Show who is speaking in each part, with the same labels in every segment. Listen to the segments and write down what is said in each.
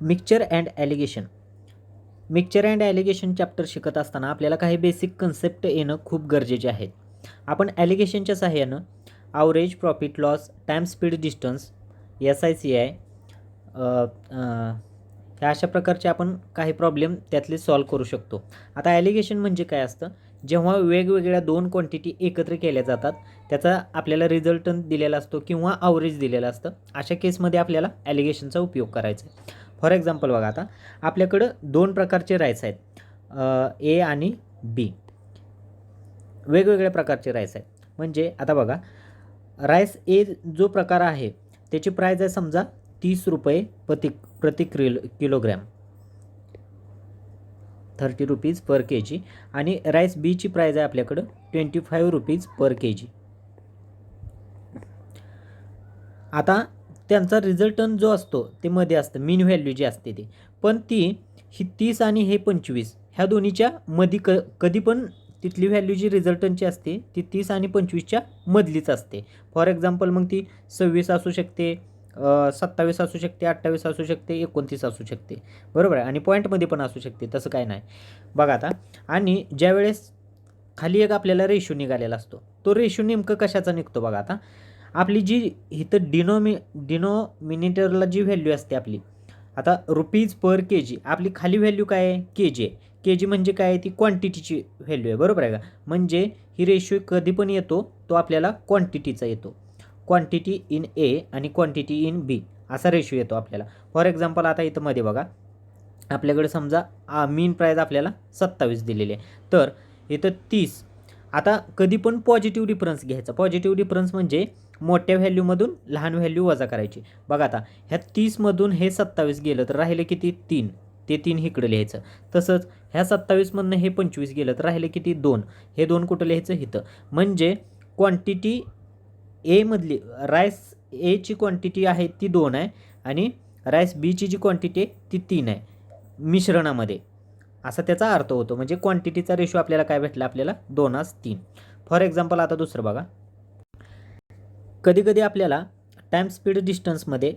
Speaker 1: Mixture and allegation. Mixture and allegation chapter शिकत असताना आपल्याला काही बेसिक कन्सेप्ट येणं खूप गरजेचे आहेत. आपण ॲलिगेशनच्या सहाय्यानं average, profit, loss, time, speed, distance, SICI ह्या अशा प्रकारचे आपण काही प्रॉब्लेम त्यातले सॉल्व करू शकतो. आता ॲलिगेशन म्हणजे काय असतं? जेव्हा वेगवेगळ्या दोन क्वांटिटी एकत्र केल्या जातात, त्याचा आपल्याला रिझल्टंट दिलेला असतो किंवा ॲव्हरेज दिलेलं असतं. अशा केसमध्ये आपल्याला ॲलिगेशनचा उपयोग करायचा आहे. फॉर एक्झाम्पल बघा, आता आपल्याकडं दोन प्रकारचे राईस आहेत, A आणि B. वेगवेगळ्या प्रकारचे राईस आहेत. म्हणजे आता बघा, राईस ए जो प्रकार आहे त्याची प्राईस आहे समजा 30 रुपये प्रति किलोग्रॅम, 30 रुपीज पर kg. आणि राईस बीची प्राईस आहे आपल्याकडं 25 रुपीज पर kg. आता त्यांचा रिझल्टंट जो असतो ते मध्ये असतं, मीन व्हॅल्यू जी असते ती, पण ही 30 आणि हे 25 ह्या दोन्हीच्या मध्ये कधी पण तिथली व्हॅल्यू जी रिझल्टंटची असते ती 30 आणि 25च्या मधलीच असते. फॉर एक्झाम्पल मग ती 26 असू शकते, 27 असू शकते, 28 असू शकते, 29 असू शकते, बरोबर आहे. आणि पॉईंटमध्ये पण असू शकते, तसं काय नाही बघा आता. आणि ज्यावेळेस खाली एक आपल्याला रेशो निघालेला असतो, तो रेशो नेमकं कशाचा निघतो बघा. आता आपली जी इथं डिनोमिनेटरला जी व्हॅल्यू असते आपली, आता रुपीज पर kg, आपली खाली व्हॅल्यू काय आहे? kg आहे. kg म्हणजे काय आहे? ती क्वांटिटीची व्हॅल्यू आहे, बरोबर आहे का? म्हणजे ही रेशो कधी पण येतो तो आपल्याला क्वांटिटीचा येतो. क्वांटिटी इन A आणि क्वांटिटी इन B असा रेशो येतो आपल्याला. फॉर एक्झाम्पल आता इथं मध्ये बघा, आपल्याकडे समजा मीन प्राईस आपल्याला 27 दिलेली आहे, तर इथं 30. आता कधी पण पॉझिटिव्ह डिफरन्स घ्यायचा. पॉझिटिव्ह डिफरन्स म्हणजे मोठ्या व्हॅल्यूमधून लहान व्हॅल्यू वजा करायची. बघा आता ह्या 30मधून हे 27 गेलं तर राहिलं किती? 3. ते 3 इकडं लिहायचं. तसंच ह्या 27मधनं हे 25 गेलं तर राहिलं किती? 2. हे 2 कुठं लिहायचं? इथं. म्हणजे क्वांटिटी एमधली राईस एची क्वांटिटी आहे ती 2 आहे आणि राईस बीची जी क्वांटिटी आहे ती 3 आहे मिश्रणामध्ये, असा त्याचा अर्थ होतो. म्हणजे क्वांटिटीचा रेशो आपल्याला काय भेटला? आपल्याला 2:3. फॉर एक्झाम्पल आता दुसरं बघा, कधी कधी आपल्याला टाईम, स्पीड, डिस्टन्समध्ये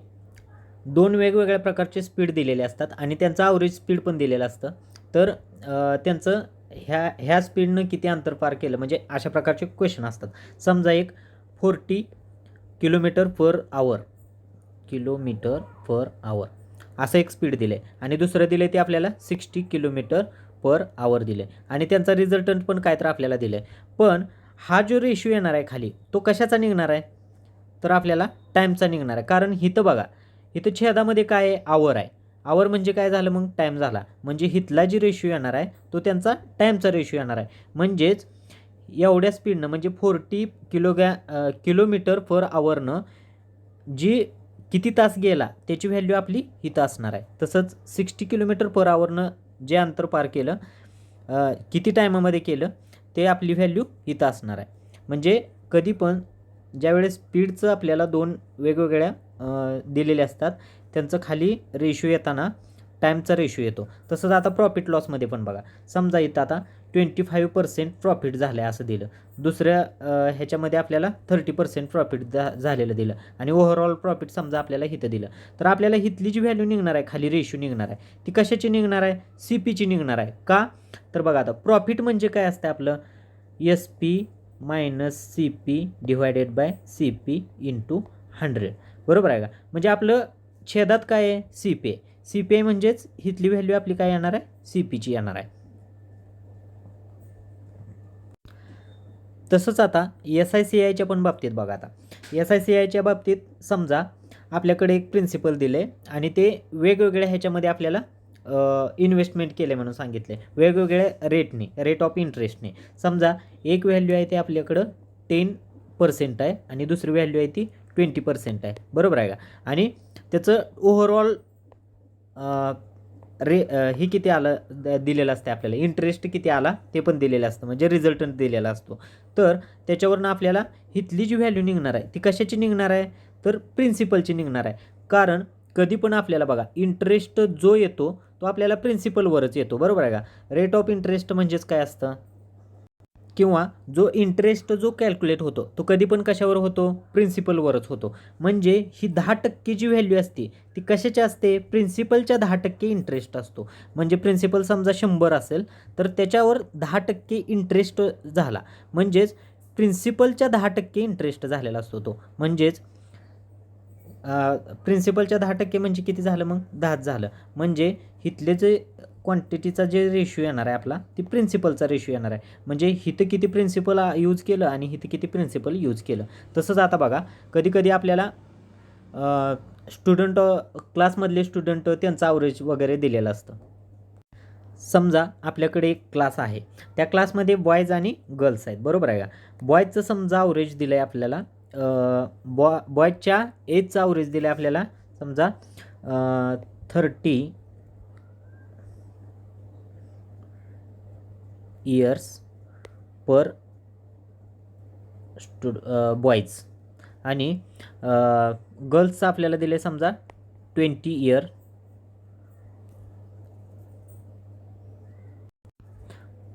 Speaker 1: दोन वेगवेगळ्या प्रकारचे स्पीड दिलेले असतात आणि त्यांचं ॲव्हरेज स्पीड पण दिलेलं असतं. तर त्यांचं ह्या स्पीडनं किती अंतर पार केलं, म्हणजे अशा प्रकारचे क्वेश्चन असतात. समजा एक 40 किलोमीटर पर आवर असं एक स्पीड दिलं आहे आणि दुसरं दिलं आहे ते आपल्याला 60 किलोमीटर पर आवर दिलं आहे आणि त्यांचा रिझल्टंट पण काय तर आपल्याला दिलं आहे. पण हा जो रेशिओ येणार आहे खाली, तो कशाचा निघणार आहे? तर आपल्याला टाईमचा निघणार आहे. कारण इथं बघा, इथं छेदामध्ये काय आहे? आवर आहे. आवर म्हणजे काय झालं? मग टाईम झाला. म्हणजे इथला जी रेशिओ येणार आहे तो त्यांचा टाईमचा रेशिओ येणार आहे. म्हणजेच एवढ्या स्पीडनं म्हणजे 40 किलोमीटर पर आवरनं जी किती तास गेला त्याची व्हॅल्यू आपली इथं असणार आहे. तसंच 60 किलोमीटर पर आवरनं जे अंतर पार केलं, किती टायमामध्ये केलं, ते आपली व्हॅल्यू इथं असणार आहे. म्हणजे कधी पण ज्यावेळेस स्पीडचं आपल्याला दोन वेगवेगळ्या दिलेले असतात, त्यांचं खाली रेशिओ येताना टाईमचा रेशिओ येतो. तसंच आता प्रॉफिट लॉसमध्ये पण बघा, समजा इथं आता 25% प्रॉफिट झालं आहे असं दिलं, दुसऱ्या ह्याच्यामध्ये आपल्याला 30% प्रॉफिट झालेलं दिलं आणि ओव्हरऑल प्रॉफिट समजा आपल्याला इथं दिलं. तर आपल्याला इथली जी व्हॅल्यू निघणार आहे, खाली रेशिओ निघणार आहे, ती कशाची निघणार आहे? CPची निघणार आहे. का? तर बघा आता प्रॉफिट म्हणजे काय असतं आपलं? SP minus CP divided by CP into 100, बरोबर आहे का? म्हणजे आपलं छेदात काय आहे? CP आहे. CP आहे म्हणजेच इथली व्हॅल्यू आपली काय येणार आहे? CPची येणार आहे. तसंच आता SICIच्या पण बाबतीत बघा, आता SICIच्या बाबतीत समजा आपल्याकडे एक प्रिन्सिपल दिले आणि ते वेगवेगळ्या ह्याच्यामध्ये आपल्याला इन्व्हेस्टमेंट केले म्हणून सांगितले, वेगवेगळ्या रेट ऑफ इंटरेस्टने. समजा एक व्हॅल्यू आहे ते आपल्याकडं 10% आहे आणि दुसरी व्हॅल्यू आहे ती 20% आहे, बरोबर आहे का? आणि त्याचं ओव्हरऑल ही किती आलं दिलेलं असते आपल्याला, इंटरेस्ट किती आला ते पण दिलेलं असतं, म्हणजे रिझल्टंट दिलेला असतो. तर त्याच्यावरनं आपल्याला इथली जी व्हॅल्यू निघणार आहे ती कशाची निघणार आहे? तर प्रिन्सिपलची निघणार आहे. कारण कधी पण आपल्याला बघा, इंटरेस्ट जो येतो तो आपल्याला प्रिन्सिपलवरच येतो, बरोबर आहे का? रेट ऑफ इंटरेस्ट म्हणजेच काय असतं? किंवा जो इंटरेस्ट जो कॅल्क्युलेट होतो तो कधी पण कशावर होतो, प्रिन्सिपलवरच होतो. म्हणजे ही 10% जी व्हॅल्यू असते ती कशाची असते, प्रिन्सिपलच्या 10% इंटरेस्ट असतो. म्हणजे प्रिन्सिपल समजा 100 असेल तर त्याच्यावर 10% इंटरेस्ट झाला, म्हणजेच प्रिन्सिपलच्या 10% इंटरेस्ट झालेला असतो तो. म्हणजेच प्रिन्सिपलच्या 10% म्हणजे किती झालं मग, 10 झालं. म्हणजे इथले जे क्वांटिटीचा जे रेशिओ येणार आहे आपला, ती प्रिन्सिपलचा रेशिओ येणार आहे. म्हणजे इथं किती प्रिन्सिपल यूज केलं आणि इथं किती प्रिन्सिपल यूज केलं. तसंच आता बघा, कधी कधी आपल्याला स्टुडंट, क्लासमधले स्टुडंट त्यांचं ॲव्हरेज वगैरे दिलेलं असतं. समजा आपल्याकडे एक क्लास आहे, त्या क्लासमध्ये बॉयज आणि गर्ल्स आहेत, बरोबर आहे का. बॉयजचं समजा ॲव्हरेज दिलं आहे आपल्याला, बॉयजच्या एजचं ॲव्हरेज दिलं आहे आपल्याला समजा 30 इयर्स पर बॉयज आणि गर्ल्सचं आपल्याला दिलं आहे समजा 20 इयर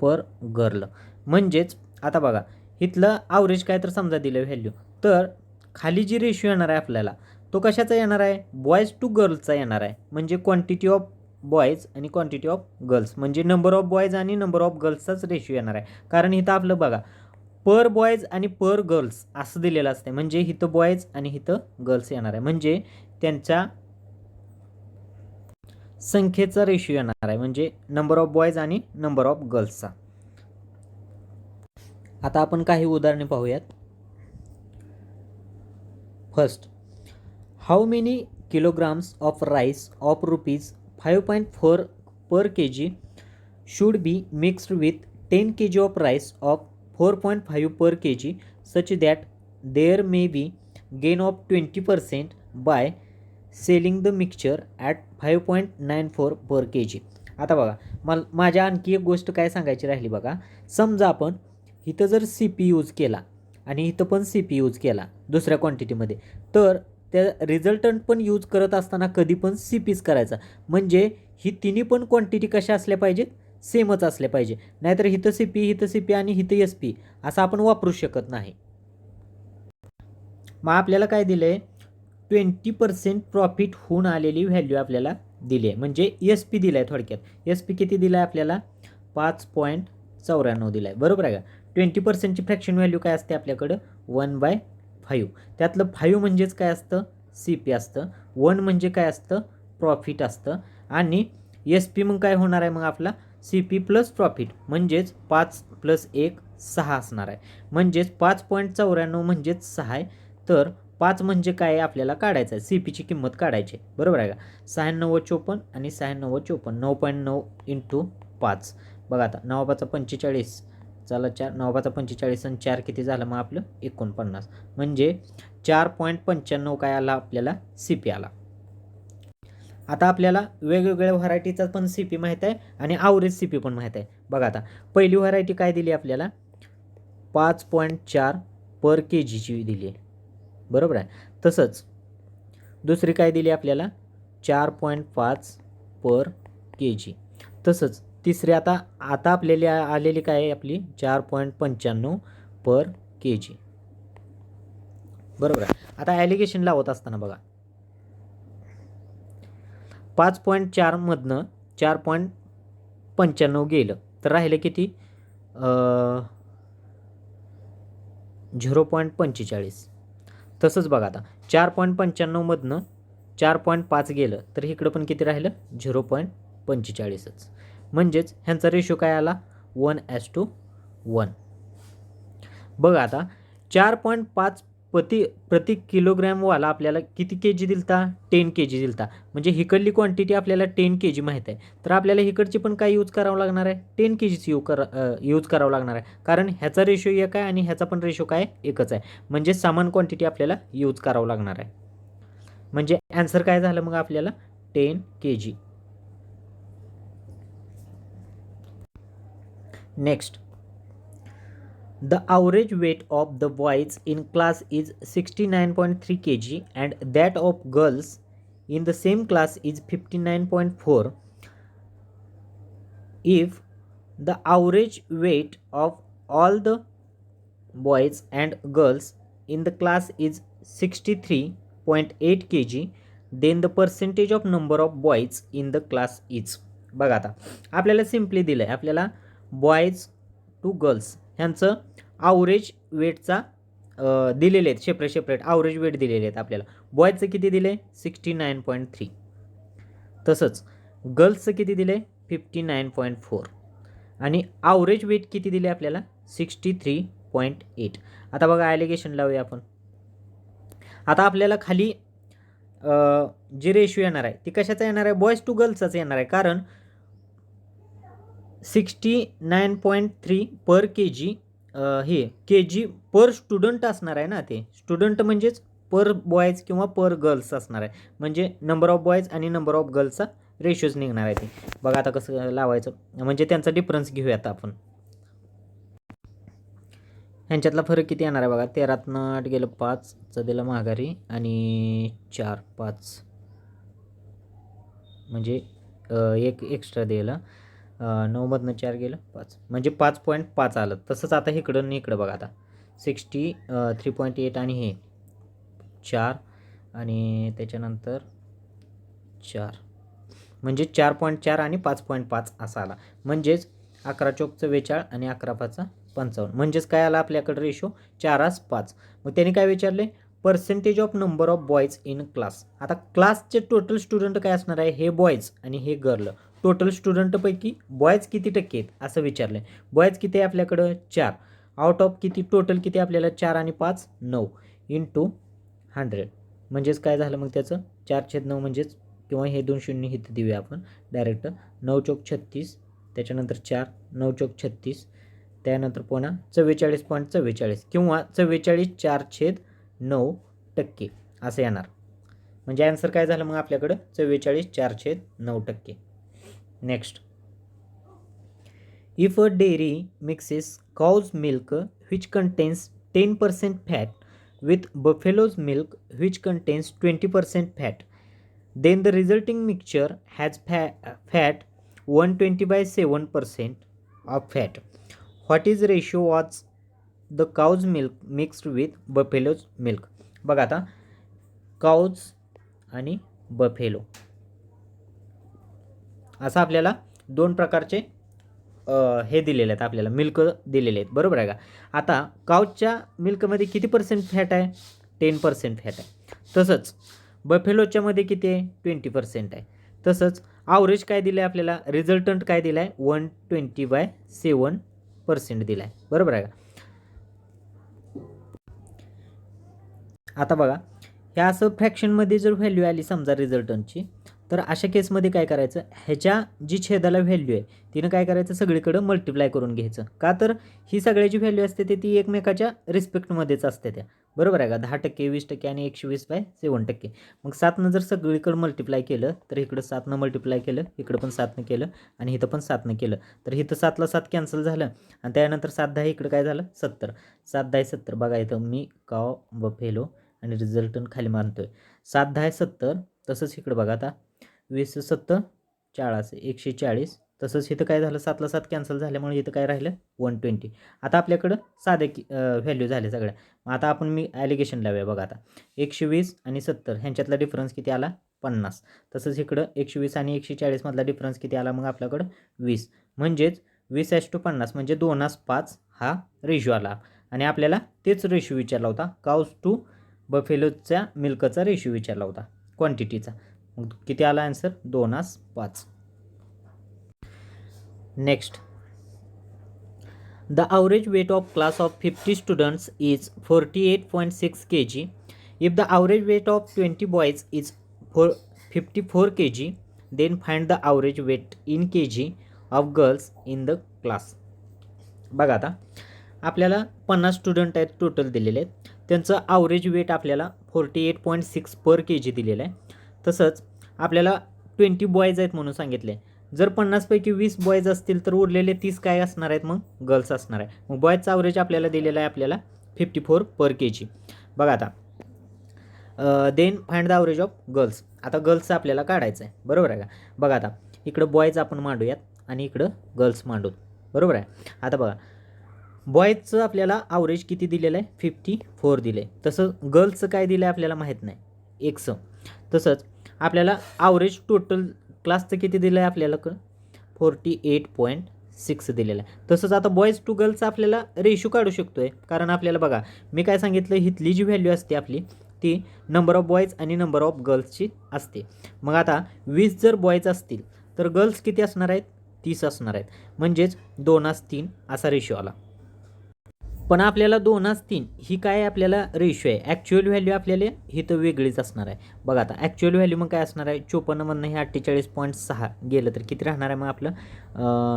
Speaker 1: पर गर्ल. म्हणजेच आता बघा, इथलं ॲव्हरेज काय तर समजा दिलं व्हॅल्यू, तर खाली जी रेशिओ येणार आहे आपल्याला तो कशाचा येणार आहे, बॉयज टू गर्ल्सचा येणार आहे. म्हणजे क्वांटिटी ऑफ बॉयज आणि क्वांटिटी ऑफ गर्ल्स, म्हणजे नंबर ऑफ बॉयज आणि नंबर ऑफ गर्ल्सचाच रेशिओ येणार आहे. कारण इथं आपलं बघा पर बॉयज आणि पर गर्ल्स असं दिलेलं असते, म्हणजे इथं बॉयज आणि इथं गर्ल्स येणार आहे. म्हणजे त्यांच्या संख्येचा रेशिओ येणार आहे, म्हणजे नंबर ऑफ बॉयज आणि नंबर ऑफ गर्ल्सचा. आता आपण काही उदाहरणे पाहूयात. First, how many kilograms of rice of ₹5.4 per kg should be mixed with 10 kg of rice of 4.5 per kg such that there may be gain of 20% by selling the mixture at 5.94 per kg. आता बघा, माझ्या आणखी एक गोष्ट काय सांगायची राहिली बघा. समजा आपण इथं जर सी पी यूज केला आणि इथं पण सी पी यूज केला दुसऱ्या क्वांटिटीमध्ये, तर त्या रिझल्टंट पण यूज करत असताना कधी पण सी पीच करायचा. म्हणजे ही तिन्ही पण क्वांटिटी कशा असल्या पाहिजेत, सेमच असल्या पाहिजे. नाहीतर इथं सी पी आणि इथं एस पी असं आपण वापरू शकत नाही. मग आपल्याला काय दिलं आहे, 20% प्रॉफिट होऊन आलेली व्हॅल्यू आपल्याला दिली आहे. म्हणजे एस पी दिला आहे. थोडक्यात एस पी किती दिला आहे आपल्याला, 5.94 दिला आहे, बरोबर आहे का. 20%ची फ्रॅक्शन व्हॅल्यू काय असते आपल्याकडं, 1/5. त्यातलं 5 म्हणजेच काय असतं, सी पी असतं. 1 म्हणजे काय असतं, प्रॉफिट असतं. आणि एस पी मग काय होणार आहे, मग आपला सी पी प्लस प्रॉफिट, म्हणजेच 5 + 1 6 असणार आहे. म्हणजेच 5.94 म्हणजेच 6 आहे. तर 5 म्हणजे काय आपल्याला काढायचं आहे, सी पीची किंमत काढायची, बरोबर आहे का. 9654 आणि 9654, 9.9 × 5. बघा आता 9×5 = 45, चला 4, 9×5 = 45 आणि 4 किती झालं मग आपलं 49. म्हणजे 4.95 काय आला आपल्याला सी पी आला. आता आपल्याला वेगवेगळ्या व्हरायटीचा पण सी पी माहीत आहे आणि ॲव्हरेज सी पी पण माहीत आहे. बघा आता पहिली व्हरायटी काय दिली आपल्याला, 5.4 पर kgची दिली आहे, बरोबर आहे. तसंच दुसरी काय दिली आपल्याला, 4.5 पर kg. तसंच तिसरी आता आपल्याला आलेली काय आहे आपली, 4.95 पर kg, बरोबर आहे. आता ॲलिगेशन लावत असताना बघा, 5.4 मधनं 4.95 गेलं तर राहिलं किती, 0.45. तसंच बघा आता 4.95 मधनं 4.5 गेलं तर इकडं पण किती राहिलं, 0.45च. म्हणजेच ह्यांचा रेशो काय आला, 1:1. बघा आता 4.5 प्रति किलोग्रॅमवाला आपल्याला किती kg दिलता, 10 kg दिलता. म्हणजे हिकडली क्वांटिटी आपल्याला 10 kg माहीत आहे, तर आपल्याला हिकडची पण काय यूज करावं लागणार आहे, 10 kgची यूज करावं लागणार आहे. कारण ह्याचा रेशो एक आहे आणि ह्याचा पण रेशो काय एकच आहे. म्हणजे समान क्वांटिटी आपल्याला यूज करावं लागणार आहे. म्हणजे ॲन्सर काय झालं मग आपल्याला, 10 kg. Next, the average weight of the boys in class is 69.3 kg and that of girls in the same class is 59.4. If the average weight of all the boys and girls in the class is 63.8 kg, then the percentage of number of boys in the class is. बघा आता आपल्याला simply दिलं आहे, आपल्याला boys to girls ह्यांचं average वेटचा दिलेले आहेत, सेपरेट आवरेज वेट दिलेले आहेत. आपल्याला बॉयजचं किती दिले 69.3, तसंच गर्ल्सचं किती दिले 59.4 आणि आवरेज वेट किती दिले आपल्याला 63.8. आता बघा ॲलिगेशन लावूया आपण. आता आपल्याला खाली जे रेशो येणार आहे ती कशाचा येणार आहे, बॉयज टू गर्ल्सचाच येणार आहे, कारण 69.3 पर kg हे kg पर स्टुडंट असणार आहे ना, ते स्टुडंट म्हणजेच पर बॉयज किंवा पर गर्ल्स असणार आहे, म्हणजे नंबर ऑफ बॉयज आणि नंबर ऑफ गर्ल्सचा रेशोज निघणार आहे ते. बघा आता कसं लावायचं, म्हणजे त्यांचा डिफरन्स घेऊया आता आपण. ह्यांच्यातला फरक किती येणार आहे बघा, 13तनं 8 गेलं 5चं दिलं माघारी आणि 4 5 म्हणजे एक एक्स्ट्रा दिलं, 9मधनं 4 गेलं 5 म्हणजे 5.5 आलं. तसंच आता इकडं इकडं बघा आता 63.8 आणि हे 4 आणि त्याच्यानंतर 4 म्हणजे 4.4 आणि 5.5 असा आला. म्हणजेच 11 चौक 44 आणि 11 पाचा 55, म्हणजेच काय आला आपल्याकडे रेशो 4:5. मग त्यांनी काय विचारले, percentage of number of boys in class. आता क्लासचे टोटल स्टुडंट काय असणार आहे, हे बॉयज आणि हे गर्ल. टोटल स्टुडंटपैकी बॉयज किती टक्के आहेत असं विचारलं आहे. बॉयज किती आहे आपल्याकडं 4, आउट ऑफ किती टोटल किती आपल्याला 4 आणि 5 9 इंटू 100, म्हणजेच काय झालं मग त्याचं 4/9 म्हणजेच, किंवा हे 2 शून्य इथं देऊया आपण डायरेक्ट, 9 चौक 36 त्याच्यानंतर 4 9 चौक 36 त्यानंतर पुन्हा 44.44 किंवा 44 4/9% असं येणार. म्हणजे आन्सर काय झालं मग आपल्याकडं 44 4/9%. Next, if a dairy mixes cows milk which contains 10% fat with buffalo's milk which contains 20% fat, then the resulting mixture has fat 120/7% of fat. What is ratio was the cow's milk mixed with buffalo's milk? बघा आता cows आणि buffalo असं आपल्याला दोन प्रकारचे हे दिलेले आहेत, आपल्याला मिल्क दिलेले आहेत, बरोबर आहे का. आता काउच्या मिल्कमध्ये किती पर्सेंट फॅट आहे 10% फॅट आहे. तसंच बफेलोच्यामध्ये किती आहे 20% आहे. तसंच आवरेज काय दिलं आहे आपल्याला, रिझल्टंट काय दिलं आहे 120/7% दिला आहे, बरोबर आहे का. आता बघा ह्या असं फ्रॅक्शनमध्ये जर व्हॅल्यू आली समजा रिझल्टंटची, तर अशा केसमध्ये काय करायचं, ह्याच्या जी छेदाला व्हॅल्यू आहे तिनं काय करायचं सगळीकडं मल्टिप्लाय करून घ्यायचं. का तर ही सगळ्याची व्हॅल्यू असते ती एकमेकाच्या रिस्पेक्टमध्येच असते त्या, बरोबर आहे का. 10%, 20% आणि 120/7%. मग 7नं जर सगळीकडं मल्टिप्लाय केलं तर इकडं 7नं मल्टिप्लाय केलं, इकडं पण 7नं केलं आणि इथं पण 7नं केलं, तर इथं 7ला 7 कॅन्सल झालं आणि त्यानंतर 7×10 इकडं काय झालं 70. 7×10 70. बघा इथं मी काव बफेलो आणि रिझल्टंट खाली मानतोय 7×10 70. तसंच इकडं बघा आता 20×7 40 140. तसंच इथं काय झालं 7ला 7 कॅन्सल झाल्यामुळे इथं काय राहिलं 120. आता आपल्याकडं साधे व्हॅल्यू झाले सगळ्या. मग आता आपण मी ॲलिगेशन लावूया. बघा आता 120 आणि 70 ह्यांच्यातला डिफरन्स किती आला 50. तसंच इकडं 120 आणि 140 मधला डिफरन्स किती आला मग आपल्याकडं 20. म्हणजेच 20:50 म्हणजे 2:5 हा रेशो आला. आणि आपल्याला तेच रेशो विचारला होता, काउज टू बफेलोच्या मिल्कचा रेशो विचारला होता क्वांटिटीचा. मग किती आला answer 2:5. Next, the average weight of class of 50 students is 48.6 kg. If the average weight of 20 boys is 54 kg, then find the average weight in kg of girls in the class. बघा आता आपल्याला 50 student आहेत total दिलेले आहेत, त्यांचं average weight आपल्याला 48.6 पर kg दिलेलं आहे. तसंच आपल्याला 20 बॉयज आहेत म्हणून सांगितले. जर 50पैकी 20 बॉयज असतील तर उरलेले 30 काय असणार आहेत मग गर्ल्स असणार आहे. मग बॉयजचा ॲव्हरेज आपल्याला दिलेला आहे आपल्याला 54 पर kg. बघा आता then find the average of girls. आता गर्ल्सचं आपल्याला काढायचं आहे, बरोबर आहे का. बघा आता इकडं बॉयज आपण मांडूयात आणि इकडं गर्ल्स मांडूत, बरोबर आहे. आता बघा बॉयजचं आपल्याला ॲव्हरेज किती दिलेलं आहे 54 दिलं आहे. तसं गर्ल्सचं काय दिलं आहे आपल्याला माहीत नाही एक्स. तसंच आपल्याला ॲव्हरेज टोटल क्लासचं किती दिलं आहे आपल्याला 48.6 दिलेलं आहे. तसंच आता बॉयज टू गर्ल्सचा आपल्याला रेशो काढू शकतो आहे. कारण आपल्याला बघा मी काय सांगितलं इथली जी व्हॅल्यू असते आपली ती नंबर ऑफ बॉयज आणि नंबर ऑफ गर्ल्सची असते. मग आता 20 जर बॉयज असतील तर गर्ल्स किती असणार आहेत 30 असणार आहेत. म्हणजेच 2:3 असा रेशो आला. पण आपल्याला 2:3 ही काय आपल्याला रेशो आहे. ॲक्च्युअल व्हॅल्यू आपल्याला ही तर वेगळीच असणार आहे. बघा आता ॲक्च्युअल व्हॅल्यू मग काय असणार आहे 54मधनं हे 48.6 गेलं तर किती राहणार आहे मग आपलं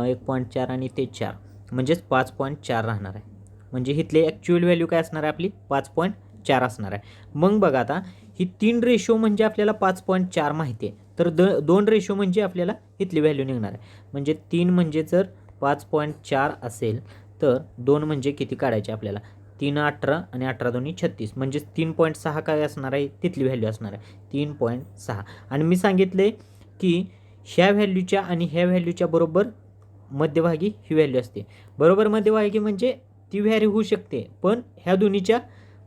Speaker 1: 1.4 आणि ते 4 म्हणजेच 5.4 राहणार आहे. म्हणजे इथले ॲक्च्युअल व्हॅल्यू काय असणार आहे आपली 5.4 असणार आहे. मग बघा आता ही 3 रेशो म्हणजे आपल्याला 5.4 माहिती आहे. तर 2 रेशो म्हणजे आपल्याला इथली व्हॅल्यू निघणार आहे. म्हणजे 3 म्हणजे जर 5.4 असेल तर 2 म्हणजे किती काढायचे आपल्याला 3 18 आणि 18 दोन्ही 36 म्हणजेच 3.6 काय असणार आहे तिथली व्हॅल्यू असणार आहे 3.6. आणि मी सांगितले की ह्या व्हॅल्यूच्या आणि ह्या व्हॅल्यूच्या बरोबर मध्यभागी ही व्हॅल्यू असते. बरोबर मध्यभागी म्हणजे ती व्हॅल्यू होऊ शकते पण ह्या दोन्हीच्या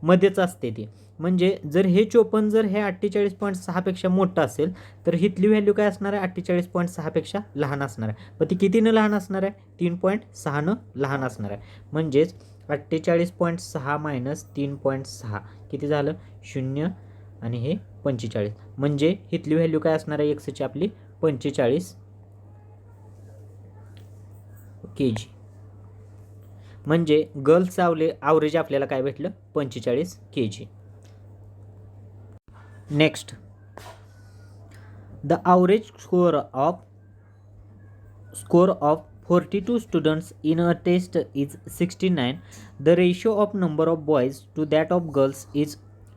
Speaker 1: मध्येच असते ती. म्हणजे जर हे 54 जर हे 48.6 पेक्षा मोठं असेल तर हिथली व्हॅल्यू काय असणार आहे 48.6 पेक्षा लहान असणार आहे. पण ती कितीनं लहान असणार आहे 3.6नं लहान असणार आहे. म्हणजेच 48.6 मायनस 3.6 किती झालं 0 आणि हे 45. म्हणजे हिथली व्हॅल्यू काय असणार आहे एक्सची आपली 45 kg. म्हणजे गर्ल्सचं ॲव्हरेज आपल्याला काय भेटलं 45 kg. Next the average score of 42 students in a test is 69. The ratio of number of boys to that of girls is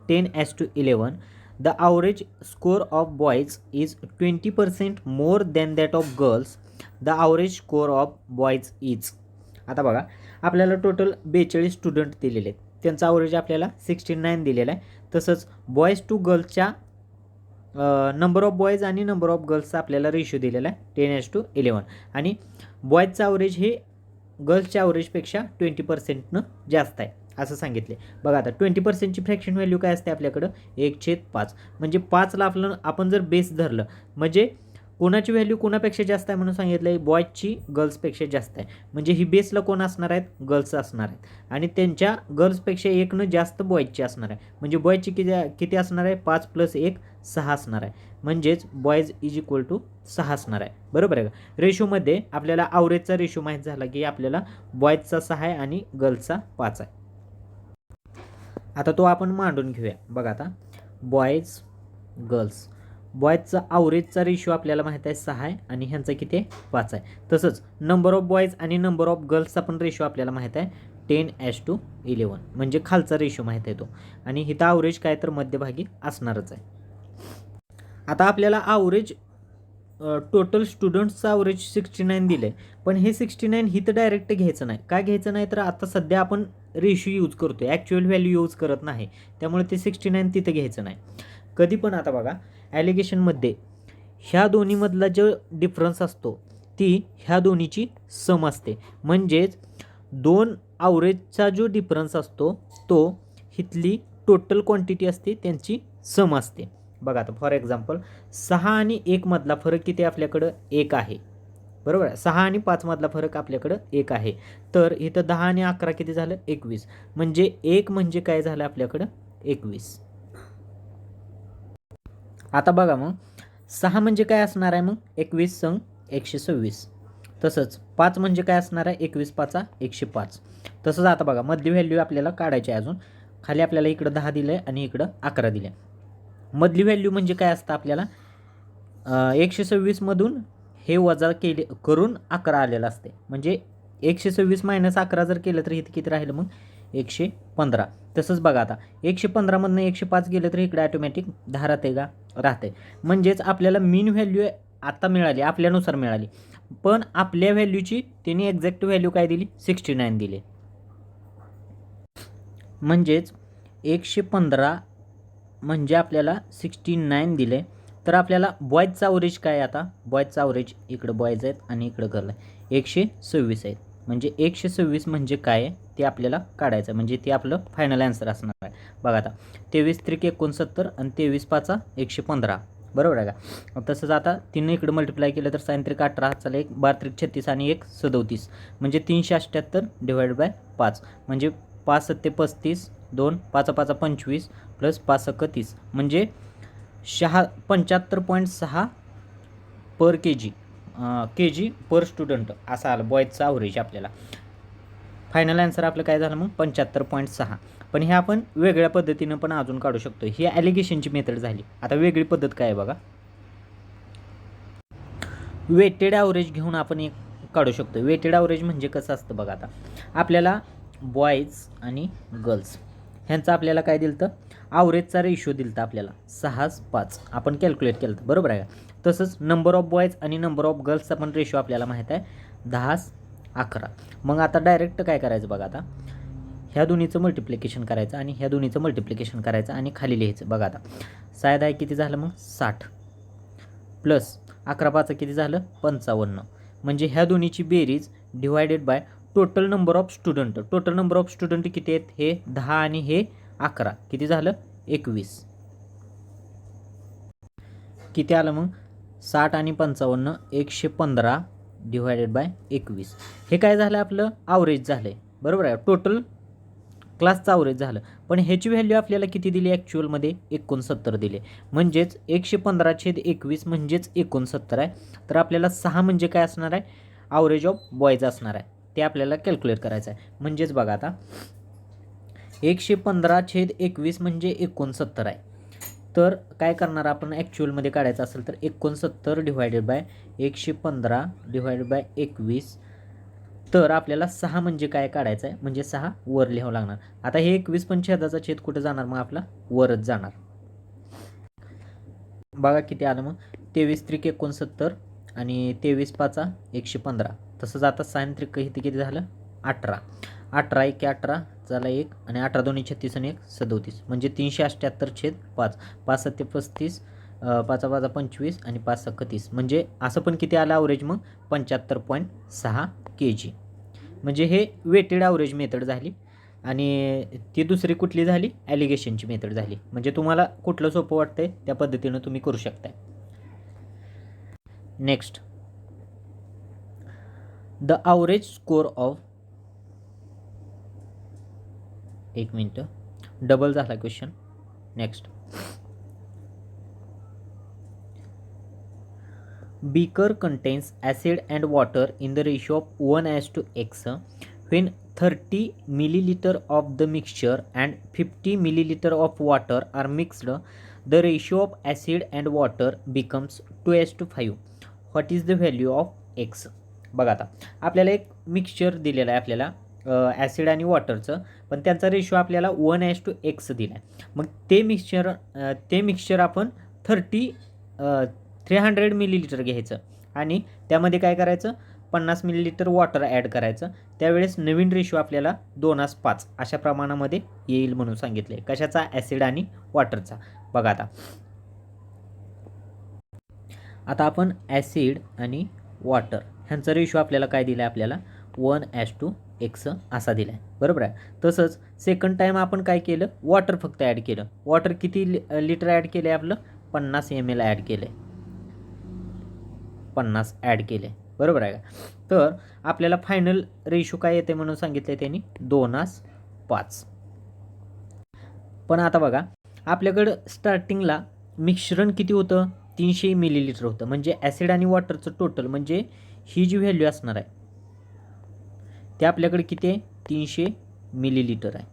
Speaker 1: 10:11. The average score of boys is 20% more than that of girls. The average score of boys is. आता बघा आपल्याला total 42 student दिलेले आहेत. त्यांचा average आपल्याला 69 दिलेला आहे. तसंच बॉयज टू गर्ल्सच्या नंबर ऑफ बॉयज आणि नंबर ऑफ गर्ल्सचा आपल्याला रेशो दिलेला आहे 10:11. आणि बॉयजचं ॲव्हरेज हे गर्ल्सच्या ॲव्हरेजपेक्षा 20%नं जास्त आहे असं सांगितले. बघा आता 20%ची फ्रॅक्शन व्हॅल्यू काय असते आपल्याकडं 1/5. म्हणजे 5ला आपण जर बेस धरलं म्हणजे कोणाची व्हॅल्यू कोणापेक्षा जास्त आहे म्हणून सांगितलं आहे बॉयजची गर्ल्सपेक्षा जास्त आहे. म्हणजे ही बेसला कोण असणार आहेत गर्ल्स असणार आहेत आणि त्यांच्या गर्ल्सपेक्षा 1नं जास्त बॉयजची असणार आहे. म्हणजे बॉयजची किती असणार आहे 5 + 1 6 असणार आहे. म्हणजेच बॉयज इज इक्वल टू 6 असणार आहे. बरोबर आहे का. रेशोमध्ये आपल्याला ॲव्हरेजचा रेशो माहीत झाला की आपल्याला बॉयजचा 6 आहे आणि गर्ल्सचा 5 आहे. आता तो आपण मांडून घेऊया. बघा आता बॉयज गर्ल्स बॉयजचा ॲव्हरेजचा रेशो आपल्याला माहीत आहे 6 आहे आणि ह्यांचा किती आहे 5 आहे. तसंच नंबर ऑफ बॉयज आणि नंबर ऑफ गर्ल्सचा पण रेशो आपल्याला माहीत आहे 10:11 म्हणजे खालचा रेशो माहीत आहे तो. आणि इथं ॲव्हरेज काय तर मध्यभागी असणारच आहे. आता आपल्याला ॲव्हरेज टोटल स्टुडंट्सचं ॲव्हरेज 69 दिलं आहे. पण हे 69 ही तर डायरेक्ट घ्यायचं नाही. काय घ्यायचं नाही तर आता सध्या आपण रेशो यूज करतो आहे ॲक्च्युअल व्हॅल्यू यूज करत नाही. त्यामुळे ते 69 तिथं घ्यायचं नाही. कधी पण आता बघा ॲलिगेशनमध्ये ह्या दोन्हीमधला जो डिफरन्स असतो ती ह्या दोन्हीची सम असते. म्हणजेच 2 ॲव्हरेजचा जो डिफरन्स असतो तो इथली टोटल क्वांटिटी असते त्यांची सम असते. बघा आता फॉर एक्झाम्पल 6 आणि 1 मधला फरक किती आपल्याकडं 1 आहे. बरोबर आहे. 6 आणि 5 मधला फरक आपल्याकडं 1 आहे. तर इथं 10 आणि 11 किती झालं 21. म्हणजे 1 म्हणजे काय झालं आपल्याकडं 21. आता बघा मग 6 म्हणजे काय असणार आहे मग 21 संग 126. तसंच 5 म्हणजे काय असणार आहे 21 5 105. तसंच आता बघा मधली व्हॅल्यू आपल्याला काढायची आहे. अजून खाली आपल्याला इकडं 10 दिलं आहे आणि इकडं 11 दिलं आहे. मधली व्हॅल्यू म्हणजे काय असतं आपल्याला 126 मधून हे वजा करून 11 आलेलं असते. म्हणजे 126 - 11 जर केलं तर इथे किती राहिलं मग 115. तसंच बघा आता 115 मधनं 105 गेलं तर इकडे ऑटोमॅटिक 10 राहते का राहते. म्हणजेच आपल्याला मीन व्हॅल्यू आता मिळाली आपल्यानुसार मिळाली. पण आपल्या व्हॅल्यूची त्यांनी एक्झॅक्ट व्हॅल्यू काय दिली 69 दिली. म्हणजेच 115 म्हणजे आपल्याला 69 दिले. तर आपल्याला बॉयजचा ॲव्हरेज काय आता बॉयजचा ॲव्हरेज इकडं बॉयज आहेत आणि इकडं गर्ल आहे 126 आहेत. म्हणजे 126 म्हणजे काय आहे ते आपल्याला काढायचं, म्हणजे ते आपलं फायनल आन्सर असणार आहे. बघा आता 23 त्रिक 69 आणि 23 पाचा 115, बरोबर आहे का. तसंच आता 3 इकडे मल्टिप्लाय केलं तर साइन त्रिक 18 चला 1 12 त्रिक 36 आणि 1 37 म्हणजे 378 डिवाइड बाय 5 म्हणजे 5 7 35 2 5 5 25 प्लस 5 30 म्हणजे 75.6 पर के जी पर स्टुडंट असा आलं बॉयजचा ॲव्हरेज आपल्याला. फायनल आन्सर आपलं काय झालं मग 75.6. पण हे आपण वेगळ्या पद्धतीनं पण अजून काढू शकतो. ही ॲलिगेशनची मेथड झाली. आता वेगळी पद्धत काय आहे बघा, वेटेड ॲव्हरेज घेऊन आपण एक काढू शकतो. वेटेड ॲव्हरेज म्हणजे कसं असतं बघा, आता आपल्याला बॉयज आणि गर्ल्स ह्यांचं आपल्याला काय दिलं तर ॲव्हरेजचा रेशो दिलता आपल्याला 6:5 आपण कॅल्क्युलेट केलं तर, बरोबर आहे का. तसंच नंबर ऑफ बॉयज आणि नंबर ऑफ गर्ल्सचा पण रेशो आपल्याला माहीत आहे 10:11. मग आता डायरेक्ट काय करायचं बघा, आता ह्या दोन्हीचं मल्टिप्लिकेशन करायचं आणि ह्या दोन्हीचं मल्टिप्लिकेशन करायचं आणि खाली लिहायचं. बघा आता 6 10 किती झालं मग 60 प्लस 11 5 किती झालं 55 म्हणजे ह्या दोन्हीची बेरीज divided by total number of student. Total number of student किती आहेत, हे 10 आणि हे 11 किती झालं 21. किती आलं मग 60 आणि 55 115 डिवायडेड बाय 21. हे काय झालं आपलं ॲव्हरेज झालं आहे, बरोबर आहे. टोटल क्लासचं ॲव्हरेज झालं. पण ह्याची व्हॅल्यू आपल्याला किती दिली ॲक्च्युअलमध्ये 69 दिले, म्हणजेच 115/21 म्हणजेच 69 आहे. तर आपल्याला 6 म्हणजे काय असणार आहे ॲव्हरेज ऑफ बॉयज असणार आहे, ते आपल्याला कॅल्क्युलेट करायचं आहे. म्हणजेच बघा आता 115/21 म्हणजे 69 आहे. तर काय करणार आपण ॲक्च्युअलमध्ये काढायचं असेल तर 69 डिवायडेड बाय 115 डिवायडेड बाय 21. तर आपल्याला 6 म्हणजे काय काढायचं आहे, म्हणजे 6 वर लिहावं लागणार. आता हे 21 पण छेदाचा छेद कुठं जाणार मग आपला वरच जाणार. बघा किती आलं मग 23 त्रिक 69 आणि 23 पाचा 115. तसंच आता साइन त्रिक इथे किती झालं 18. 18 1 18 झाला 1 आणि 18 2 36 आणि 1 37 म्हणजे 378/5. 5 7 35 5 5 25 आणि 5 6 30 म्हणजे असं पण किती आलं ॲव्हरेज मग 75.6 kg. म्हणजे हे वेटेड ॲव्हरेज मेथड झाली आणि ती दुसरी कुठली झाली ॲलिगेशनची मेथड झाली. म्हणजे तुम्हाला कुठलं सोपं वाटतंय त्या पद्धतीनं तुम्ही करू शकताय. Next the average score of, एक मिनटं डबल झाला question. Next beaker contains acid and water in the ratio of 1:x. When 30 milliliter of the mixture and 50 milliliter of water are mixed, the ratio of acid and water becomes 2:5. What is the value of x? बघा आता आपल्याला एक mixture दिलेलं आहे आपल्याला acid आणि वॉटरचं, पण त्यांचा रेशो आपल्याला 1:x दिला आहे. मग ते मिक्सचर आपण 300 मिलीलिटर घ्यायचं आणि त्यामध्ये काय करायचं 50 मिलीलिटर वॉटर ॲड करायचं. त्यावेळेस नवीन रेशो आपल्याला 2:5 अशा प्रमाणामध्ये येईल म्हणून सांगितलं आहे. कशाचा ॲसिड आणि वॉटरचा. बघा आता आपण ॲसिड आणि वॉटर ह्यांचा रेशो आपल्याला काय दिला आहे, आपल्याला 1:x असा दिला आहे, बरोबर आहे. तसंच सेकंड टाईम आपण काय केलं वॉटर फक्त ॲड केलं. वॉटर किती लिटर ॲड केलं आहे आपलं 50 ml ॲड केलं आहे, 50 ॲड केले, बरोबर आहे का. तर आपल्याला फायनल रेशो काय येते म्हणून सांगितले त्यांनी 2:5. पण आता बघा आपल्याकडं स्टार्टिंगला मिश्रण किती होतं 300 मिलीलिटर होतं. म्हणजे ॲसिड आणि वॉटरचं टोटल म्हणजे ही जी व्हॅल्यू असणार आहे ते आपल्याकडे किती आहे 300 मिलीलिटर आहे.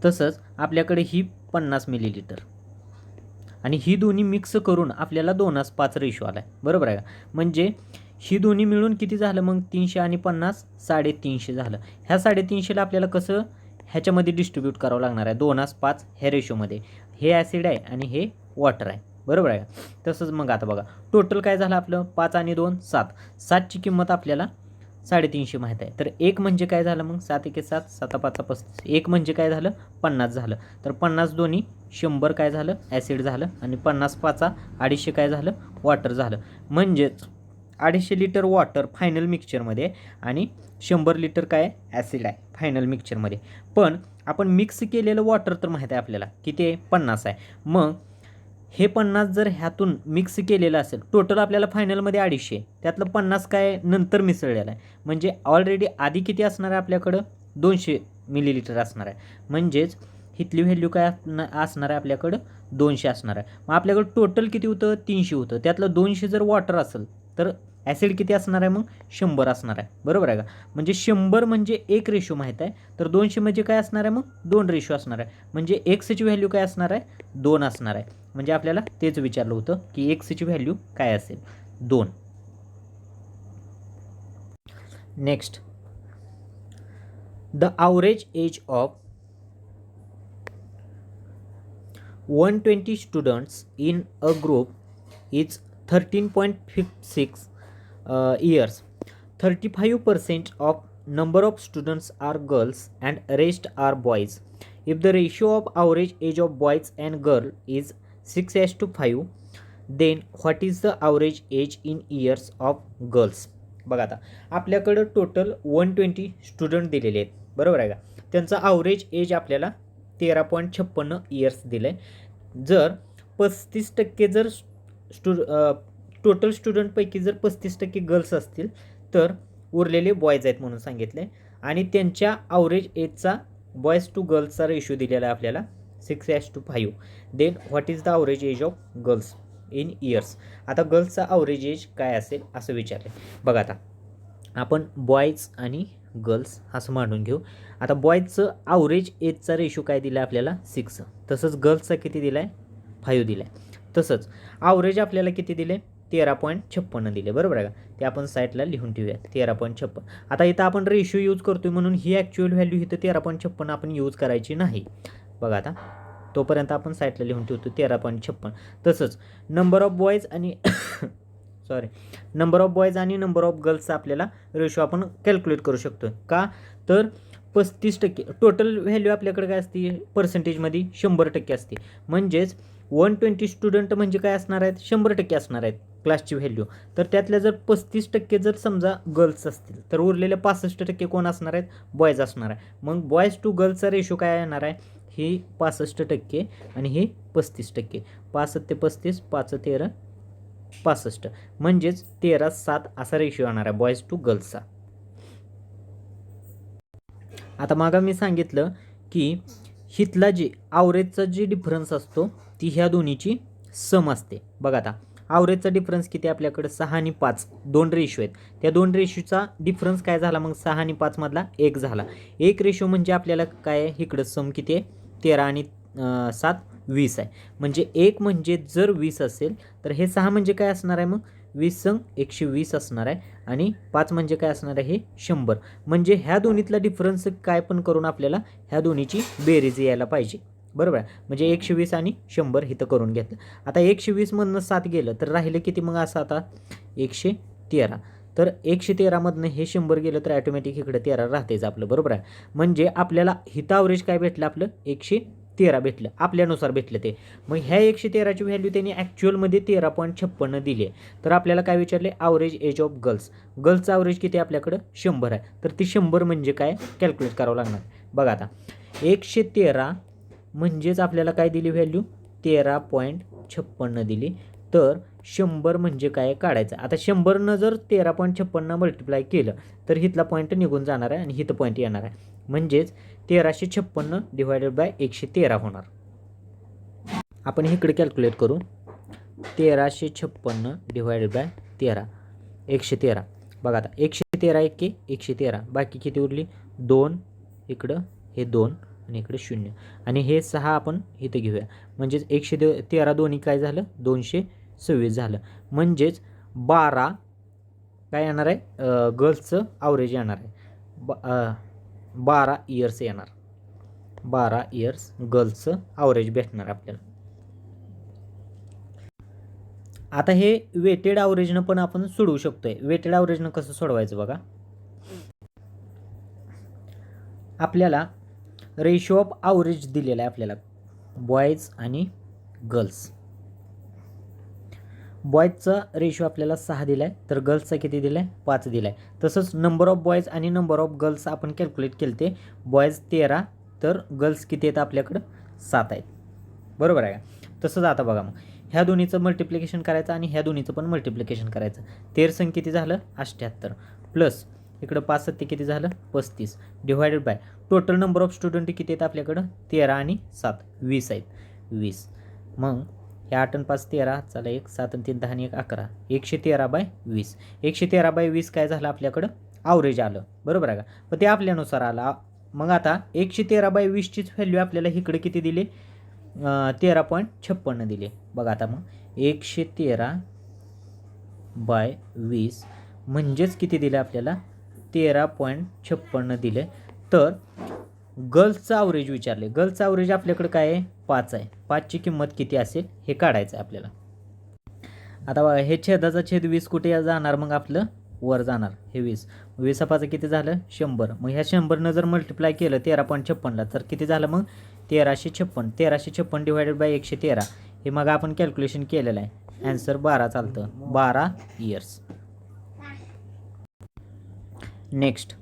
Speaker 1: तसंच आपल्याकडे ही 50 मिलीलिटर आणि ही दोन्ही मिक्स करून आपल्याला 2:5 रेशो आला आहे, बरोबर आहे का. म्हणजे ही दोन्ही मिळून किती झालं मग 300 आणि 50 350 झालं. ह्या 350ला आपल्याला कसं ह्याच्यामध्ये डिस्ट्रीब्यूट करावं लागणार आहे 2:5 ह्या रेशोमध्ये. हे ॲसिड आहे आणि हे वॉटर आहे, बरोबर आहे का. तसंच मग आता बघा टोटल काय झालं आपलं 5 आणि 2 7. 7ची किंमत आपल्याला 350 माहीत आहे. तर 1 म्हणजे काय झालं मग 7 1 7 7 5 35. 1 म्हणजे काय झालं 50 झालं. तर 50 दोन्ही 100 काय झालं ॲसिड झालं आणि 50 5 250 काय झालं वॉटर झालं. म्हणजेच 250 लिटर वॉटर फायनल मिक्सचरमध्ये आणि 100 लिटर काय ॲसिड आहे फायनल मिक्सचरमध्ये. पण आपण मिक्स केलेलं वॉटर तर माहीत आहे आपल्याला किती आहे 50 आहे. मग हे 50 जर ह्यातून मिक्स केलेलं असेल, टोटल आपल्याला फायनलमध्ये 250 त्यातलं 50 काय नंतर मिसळलेलं आहे. म्हणजे ऑलरेडी आधी किती असणार आहे आपल्याकडं 200 मिलीलिटर असणार आहे. म्हणजेच इथली व्हॅल्यू काय असणार आहे आपल्याकडं 200 असणार आहे. मग आपल्याकडं टोटल किती होतं 300 होतं. त्यातलं 200 जर वॉटर असेल तर ॲसिड किती असणार आहे मग 100 असणार आहे. बरोबर आहे का? म्हणजे 100 म्हणजे 1 रेशो माहीत आहे, तर 200 म्हणजे काय असणार आहे मग 2 रेशो असणार आहे. म्हणजे एक्सची व्हॅल्यू काय असणार आहे 2 असणार आहे. म्हणजे आपल्याला तेच विचारलं होतं की एक्सची व्हॅल्यू काय असेल 2. Next, the average age of 120 students in a group is 13.56 years. 35% of number of students are girls and rest are boys. If the ratio of average age of boys and girl is 6:5, then what is the average age in years of girls? बघा आता आपल्याकडं total 120 student दिलेले आहेत. बरोबर आहे का? त्यांचा average age आपल्याला 13.56 इयर्स दिलं आहे. जर 35% जर टोटल स्टुडंटपैकी जर 35% गर्ल्स असतील तर उरलेले बॉयज आहेत म्हणून सांगितले. आणि त्यांच्या ॲव्हरेज एजचा बॉयज टू गर्ल्सचा रेशो दिलेला आहे आपल्याला 6:5. Then what is the average age of girls in years. आता गर्ल्सचा ॲव्हरेज एज काय असेल असं विचारले. बघा आता आपण बॉयज आणि गर्ल्स असं मांडून घेऊ. आता बॉयजचं ॲव्हरेज एजचा रेशो काय दिला आहे आपल्याला 6. तसंच गर्ल्सचा किती दिला आहे 5 दिला आहे. तसंच ॲव्हरेज आपल्याला किती दिले 13.56 दिले. बरोबर आहे का? ते आपण साईडला लिहून ठेवूया 13.56. आता इथं आपण रेशो यूज करतोय म्हणून ही ॲक्च्युअल व्हॅल्यू इथं 13.56 आपण यूज करायची नाही. बघा आता तोपर्यंत आपण साईडला लिहून ठेवतो 13.56. तसंच नंबर ऑफ बॉयज आणि नंबर ऑफ बॉयज आणि नंबर ऑफ गर्ल्सचा आपल्याला रेशो आपण कॅल्क्युलेट करू शकतो. का तर 35% टोटल व्हॅल्यू आपल्याकडे काय असते पर्सेंटेजमध्ये 100% असते. म्हणजेच 120 स्टुडंट म्हणजे काय असणार आहेत 100% असणार आहेत क्लासची व्हॅल्यू. तर त्यातल्या जर 35% जर समजा गर्ल्स असतील तर उरलेले 65% कोण असणार आहेत बॉयज असणार आहे. मग बॉयज टू गर्ल्सचा रेशो काय येणार आहे ही 65% आणि हे 35%. 5 ते 35 5 13 65 म्हणजेच 13:7 असा रेशो येणार आहे बॉयज टू गर्ल्सचा. आता मागा मी सांगितलं की हितला जे ॲव्हरेजचा जे डिफरन्स असतो ती ह्या दोन्हीची सम असते. बघा आता ॲव्हरेजचा डिफरन्स किती आपल्याकडे 6 आणि 5 2 रेशो आहेत. त्या 2 रेशोचा डिफरन्स काय झाला मग 6 आणि 5 मधला 1 झाला. 1 रेशो म्हणजे आपल्याला काय आहे इकडं सम किती आहे 13 आणि 7 20 आहे. म्हणजे 1 म्हणजे जर 20 असेल तर हे 6 म्हणजे काय असणार आहे मग 20 संग 120 असणार आहे आणि 5 म्हणजे काय असणार आहे हे 100. म्हणजे ह्या दोन्हीतला डिफरन्स काय पण करून आपल्याला ह्या दोन्हीची बेरीज यायला पाहिजे. बरोबर आहे. म्हणजे 120 आणि 100 इथं करून घेतलं. आता 120 मधनं 7 गेलं तर राहिलं किती मग असं आता 113. तर 113 मधनं हे 100 गेलं तर ॲटोमॅटिक इकडे 13 राहतेच आपलं. बरोबर आहे. म्हणजे आपल्याला हिथं ॲव्हरेज काय भेटलं आपलं 113 भेटलं आपल्यानुसार भेटलं ते. मग ह्या 113ची व्हॅल्यू त्यांनी ॲक्च्युअलमध्ये 13.56 दिली आहे. तर आपल्याला काय विचारले ॲव्हरेज एज ऑफ गर्ल्स. गर्ल्सचं ॲव्हरेज किती आपल्याकडं 100 आहे. तर ती 100 म्हणजे काय कॅल्क्युलेट करावं लागणार. बघा आता 113 म्हणजेच आपल्याला काय दिली व्हॅल्यू 13.56 दिली. तर 100 म्हणजे काय काढायचं. आता 100नं जर 13.56 मल्टिप्लाय केलं तर हिथला पॉईंट निघून जाणार आहे आणि हिथं पॉईंट येणार आहे. म्हणजेच 1356 डिवायडेड बाय 113 होणार. आपण इकडे कॅल्क्युलेट करू 1356 डिवायडेड बाय 113. बघा आता 113 1 113 बाकी किती उरली 2 इकडं हे 2 आणि इकडे 0 आणि हे 6 आपण इथे घेऊया. म्हणजेच 113 दोन्ही काय झालं 226 झालं. म्हणजेच 12 काय येणार आहे गर्ल्सचं ॲव्हरेज येणार आहे 12 इयर्स येणार. 12 इयर्स गर्ल्सचं ॲव्हरेज भेटणार आपल्याला. आता हे वेटेड ॲव्हरेजनं पण आपण सोडवू शकतोय. वेटेड ॲव्हरेजनं कसं सोडवायचं बघा. आपल्याला रेशो ऑफ ॲव्हरेज दिलेला आहे आपल्याला बॉयज आणि गर्ल्स. बॉयजचा रेशो आपल्याला 6 दिला आहे, तर गर्ल्सचा किती दिला आहे 5 दिला आहे. तसंच नंबर ऑफ बॉयज आणि नंबर ऑफ गर्ल्स आपण कॅल्क्युलेट केले ते. बॉयज 13 तर गर्ल्स किती आहेत आपल्याकडं 7 आहेत. बरोबर आहे का. तसंच आता बघा मग ह्या दोन्हीचं मल्टिप्लिकेशन करायचं आणि ह्या दोन्हीचं पण मल्टिप्लिकेशन करायचं. 13 किती झालं 78 प्लस इकडं 5 7 किती झालं 35 divided by total number of student किती आहेत आपल्याकडं 13 आणि 7 20 आहेत. 20 मग हे 8 आणि 5 13 चला 1 7 आणि 3 10 आणि 1 11 113/20. 113/20 काय झालं आपल्याकडं ॲव्हरेज आलं. बरोबर आहे का. पण ते आपल्यानुसार आलं. मग आता 113/20चीच व्हॅल्यू आपल्याला इकडे किती दिली 13.56 दिले. बघा आता मग 113/20 म्हणजेच किती दिले आपल्याला 13.56 दिले. तर गर्ल्सचं ॲव्हरेज विचारले. गर्ल्सचं ॲव्हरेज आपल्याकडे काय आहे 5 आहे. 5ची किंमत किती असेल हे काढायचं आहे आपल्याला. आता बघा हे छेदाचा छेद 20 कुठे जाणार मग आपलं वर जाणार. हे 20 20 किती झालं 100. मग ह्या 100नं जर मल्टिप्लाय केलं 13.56ला तर किती झालं मग 1356. 1356 डिवायडेड बाय 113 हे मग आपण कॅल्क्युलेशन केलेलं आहे. ॲन्सर 12 चालतं 12 years. Next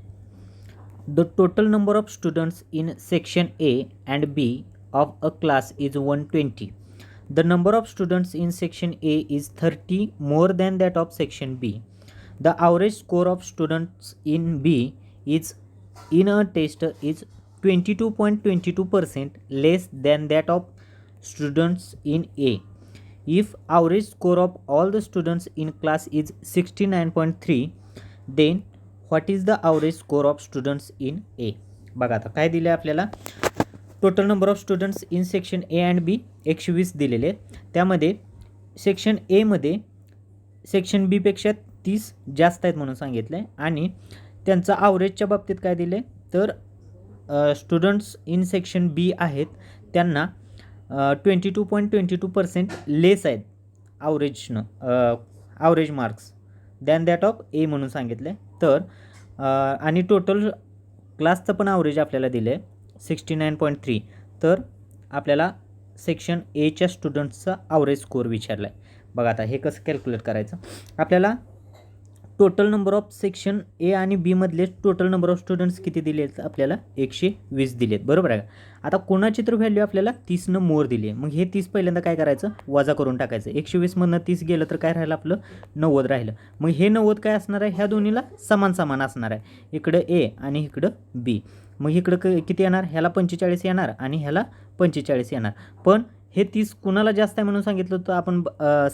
Speaker 1: the total number of students in section A and B of a class is 120. The number of students in section A is 30 more than that of section B. The average score of students in B is in a test is 22.22% less than that of students in A. If average score of all the students in class is 69.3, then what is the average score of students in A. बघा आता काय दिलं आहे आपल्याला total number of students in section A and B 120 दिलेले आहेत. त्यामध्ये section एमध्ये सेक्शन बीपेक्षा 30 जास्त आहेत म्हणून सांगितलं आहे. आणि त्यांचं ॲव्हरेजच्या बाबतीत काय दिलं आहे तर स्टुडंट्स इन सेक्शन बी आहेत त्यांना 22.22% लेस आहेत ॲव्हरेजनं average marks than that of A म्हणून सांगितलं आहे. तर आणि टोटल क्लासचं पण ॲव्हरेज आपल्याला दिलं आहे 69.3. तर आपल्याला सेक्शन एच्या स्टुडंट्सचा ॲव्हरेज स्कोअर विचारला आहे. बघा आता हे कसं कॅल्क्युलेट करायचं आपल्याला total number of section A आणि बीमधले टोटल नंबर ऑफ स्टुडंट्स किती दिले आहेत आपल्याला 120 दिले आहेत. बरोबर आहे. आता कोणाची तर व्हॅल्यू आपल्याला 30नं मोर दिली आहे. मग हे 30 पहिल्यांदा काय करायचं वजा करून टाकायचं. 120मधनं 30 गेलं तर काय राहिलं आपलं 90 राहिलं. मग हे 90 काय असणार आहे ह्या दोन्हीला समान समान असणार आहे. इकडं ए आणि इकडं बी. मग इकडं किती येणार ह्याला 45 येणार आणि ह्याला 45 येणार. पण हे 30 कुणाला जास्त आहे म्हणून सांगितलं होतं आपण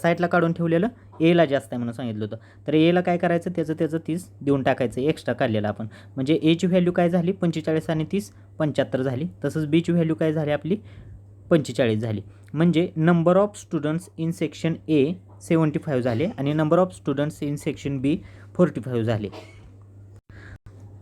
Speaker 1: साईडला काढून ठेवलेलं एला जास्त आहे म्हणून सांगितलं होतं. तर एला काय करायचं त्याचं 30 देऊन टाकायचं एक्स्ट्रा काढलेलं आपण. म्हणजे एची व्हॅल्यू काय झाली 45 आणि 30 75 झाली. तसंच बीची व्हॅल्यू काय झाली आपली 45 झाली. म्हणजे number of students in section A 75 झाले आणि number of students in section B 45 झाले.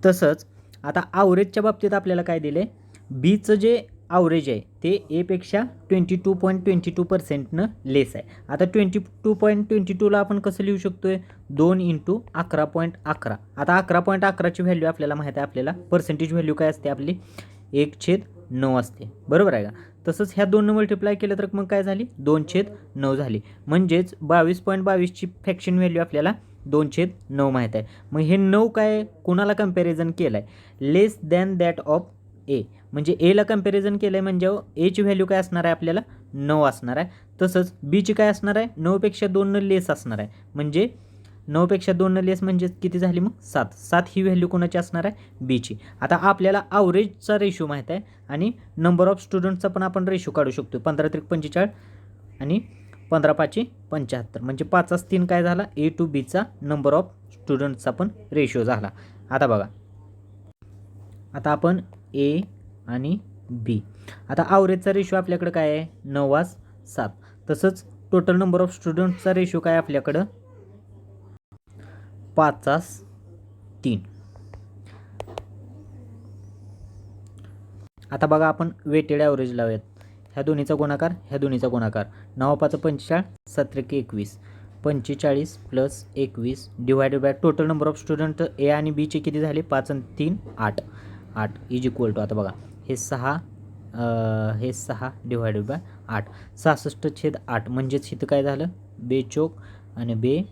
Speaker 1: तसंच आता ॲव्हरेजच्या बाबतीत आपल्याला काय दिलं आहे बीचं जे ॲव्हरेज आहे ते एपेक्षा 22.22%नं लेस आहे. आता 22.22ला आपण कसं लिहू शकतो आहे 2 × 11.11. आता 11.11ची व्हॅल्यू आपल्याला माहीत आहे. आपल्याला पर्सेंटेज व्हॅल्यू काय असते आपली 1/9 असते. बरोबर आहे का. तसंच ह्या 2नं मल्टिप्लाय केलं तर मग काय झाली 2/9 झाली. म्हणजेच 22.22ची फ्रॅक्शन व्हॅल्यू आपल्याला 2/9 माहीत आहे. मग हे 9 काय कोणाला कम्पॅरिझन केलं आहे लेस दॅन दॅट ऑफ ए. म्हणजे एला कम्पॅरिझन केलं आहे म्हणजे एची व्हॅल्यू काय असणार आहे आपल्याला 9 असणार आहे. तसंच बीची काय असणार आहे 9पेक्षा 2 लेस असणार आहे. म्हणजे 9पेक्षा 2 लेस म्हणजे किती झाली मग 7 ही व्हॅल्यू कोणाची असणार आहे बीची. आता आपल्याला ॲव्हरेजचा रेशो माहीत आहे आणि नंबर ऑफ स्टुडंट्सचा पण आपण रेशो काढू शकतो. 15 × 45 आणि 15 × 5 = 75. म्हणजे 5/3 काय झाला ए टू बीचा नंबर ऑफ स्टुडंट्सचा पण रेशो झाला. आता बघा आता आपण ए आणि बी. आता ॲव्हरेजचा रेशो आपल्याकडं काय आहे 9/7. तसंच टोटल नंबर ऑफ स्टुडंट्सचा रेशो काय आपल्याकडं 5/3. आता बघा आपण वेटेड ॲव्हरेज लावूयात. ह्या दोन्हीचा गुणाकार ह्या दोन्हीचा गुणाकार 9×5 = 45 7×1 = 21 45 + 21 divided by total number of student A आणि बीचे किती झाले 5 आणि 3 8 = आता बघा हे 6 डिवायडेड बाय 8 66/8 म्हणजेच इथं काय झालं 42 आणि बे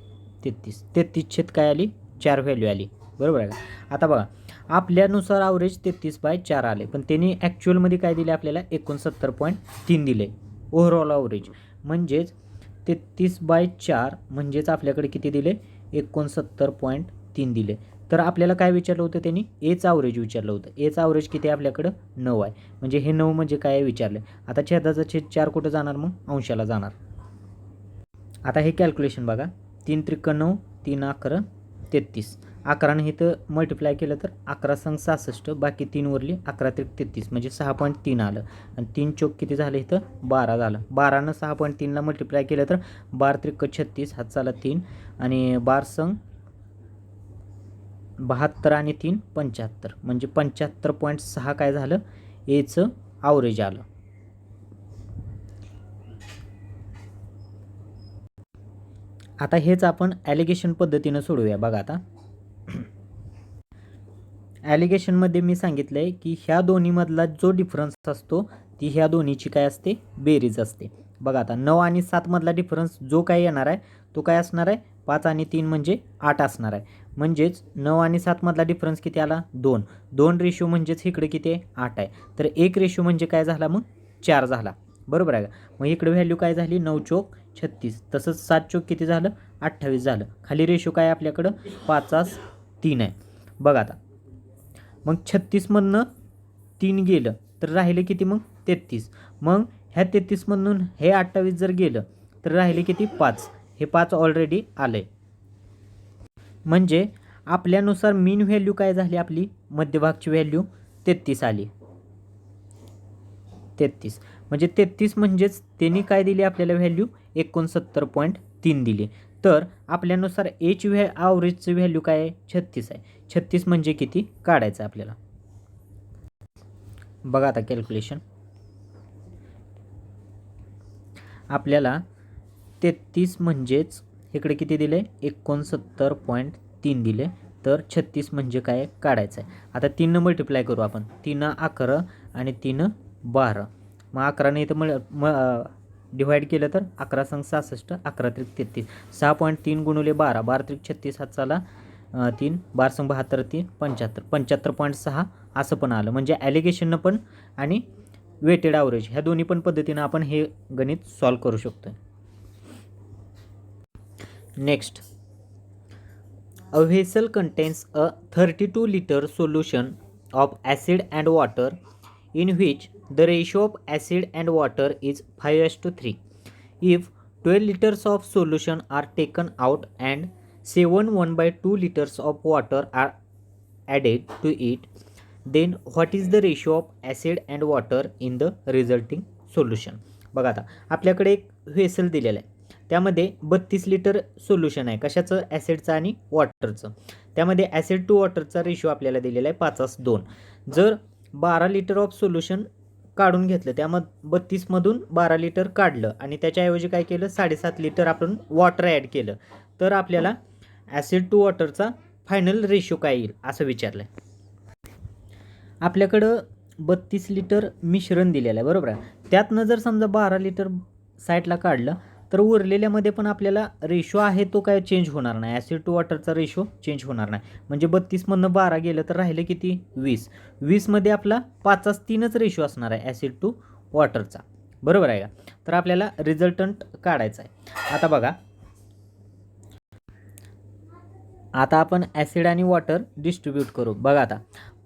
Speaker 1: 33. 33 काय आली 4 व्हॅल्यू आली, बरोबर आहे का. आता बघा आपल्यानुसार ॲव्हरेज 33/4 आले, पण त्यांनी ॲक्च्युअलमध्ये काय दिले आपल्याला 69.3 दिले ओव्हरऑल ॲव्हरेज. म्हणजेच 33/4 म्हणजेच आपल्याकडे किती दिले 69.3 दिले. तर आपल्याला काय विचारलं होतं त्यांनी एच ॲव्हरेज विचारलं होतं. एच ॲव्हरेज किती आहे आपल्याकडं 9 आहे. म्हणजे हे 9 म्हणजे काय विचारलं. आता छेदाचा छेद 4 कुठं जाणार मग अंशाला जाणार. आता हे कॅल्क्युलेशन बघा 3 त्रिक 9 3 11 33. 11ने इथं मल्टिप्लाय केलं तर 11 संग 66 बाकी 3 उरली 11 त्रिक 33 म्हणजे 6.3 आलं. आणि 3 चौक किती झालं इथं 12 झालं. 12नं 6.3ला मल्टिप्लाय केलं तर 12 त्रिक 36 हात चाला 3 आणि 12 संग 72 आणि 3 75 म्हणजे 75.6 काय झालं एचं ॲव्हरेज आलं. आता हेच आपण ॲलिगेशन पद्धतीनं सोडूया. बघा आता ॲलिगेशनमध्ये मी सांगितलं आहे की ह्या दोन्हीमधला जो डिफरन्स असतो ती ह्या दोन्हीची काय असते बेरीज असते. बघा आता 9 आणि 7 मधला डिफरन्स जो काय येणार आहे तो काय असणार आहे 5 आणि 3 म्हणजे 8 असणार आहे. म्हणजेच 9 आणि 7 मधला डिफरन्स किती आला 2. 2 रेशो म्हणजेच इकडे किती आहे 8 आहे. तर 1 रेशो म्हणजे काय झाला मग 4 झाला, बरोबर आहे का. मग इकडे व्हॅल्यू काय झाली 9 चौक 36. तसंच 7 चौक किती झालं 28 झालं. खाली रेशो काय आपल्याकडं 5/3 आहे. बघा आता मग 36मधनं 3 गेलं तर राहिले किती मग 33. मग ह्या 33मधून हे 28 जर गेलं तर राहिले किती 5. हे 5 ऑलरेडी आले. म्हणजे आपल्यानुसार मीन व्हॅल्यू काय झाली आपली मध्यभागची व्हॅल्यू 33 आली. 33 म्हणजे 33 म्हणजेच त्यांनी काय दिली आपल्याला व्हॅल्यू 69.3 दिली. तर आपल्यानुसार एच ॲव्हरेजची व्हॅल्यू काय आहे 36 आहे. 36 म्हणजे किती काढायचं आपल्याला. बघा आता कॅल्क्युलेशन आपल्याला 33 म्हणजेच इकडे किती दिले 69.3 दिले. तर 36 म्हणजे काय काढायचं आहे. आता 3 मल्टिप्लाय करू आपण 3 11 आणि 3 12. मग 11ने इथं डिवाइड केलं तर 11 संग 66 11 त्रिक 33 6.3 गुणिले 12 12 त्रिक 36 हात चाला 3 12 संग 72 3 75 75.6 असं पण आलं. म्हणजे ॲलिगेशननं पण आणि वेटेड ॲव्हरेज ह्या दोन्ही पण पद्धतीनं आपण हे गणित सॉल्व करू शकतो. Next a vessel contains a 32 liter solution of acid and water in which the ratio of acid and water is 5:3. If 12 liters of solution are taken out and 1/2 liters of water are added to it, then what is the ratio of acid and water in the resulting solution. बघा आता आपल्याकडे एक vessel दिलेलं आहे त्यामध्ये 32 litre solution आहे कशाचं ॲसिडचं आणि वॉटरचं. त्यामध्ये ॲसिड टू वॉटरचा रेशो आपल्याला दिलेला आहे 5:2. जर 12 लिटर ऑफ सोल्युशन काढून घेतलं त्यामध्ये 32मधून 12 लिटर काढलं आणि त्याच्याऐवजी काय केलं 7.5 लिटर आपण वॉटर ॲड केलं तर आपल्याला ॲसिड टू वॉटरचा फायनल रेशो काय येईल असं विचारलं आहे. आपल्याकडं 32 लिटर मिश्रण दिलेलं आहे, बरोबर आहे. त्यातनं जर समजा 12 लिटर साईडला काढलं तर उरलेल्यामध्ये पण आपल्याला रेशो आहे तो काय चेंज होणार नाही. ॲसिड टू वॉटरचा रेशो चेंज होणार नाही. म्हणजे 32मधनं 12 गेलं तर राहिलं किती 20. 20मध्ये आपला 5:3च रेशो असणार आहे ॲसिड टू वॉटरचा, बरोबर आहे का. तर आपल्याला रिझल्टंट काढायचा आहे. आता बघा आता आपण ॲसिड आणि वॉटर डिस्ट्रीब्यूट करू. बघा आता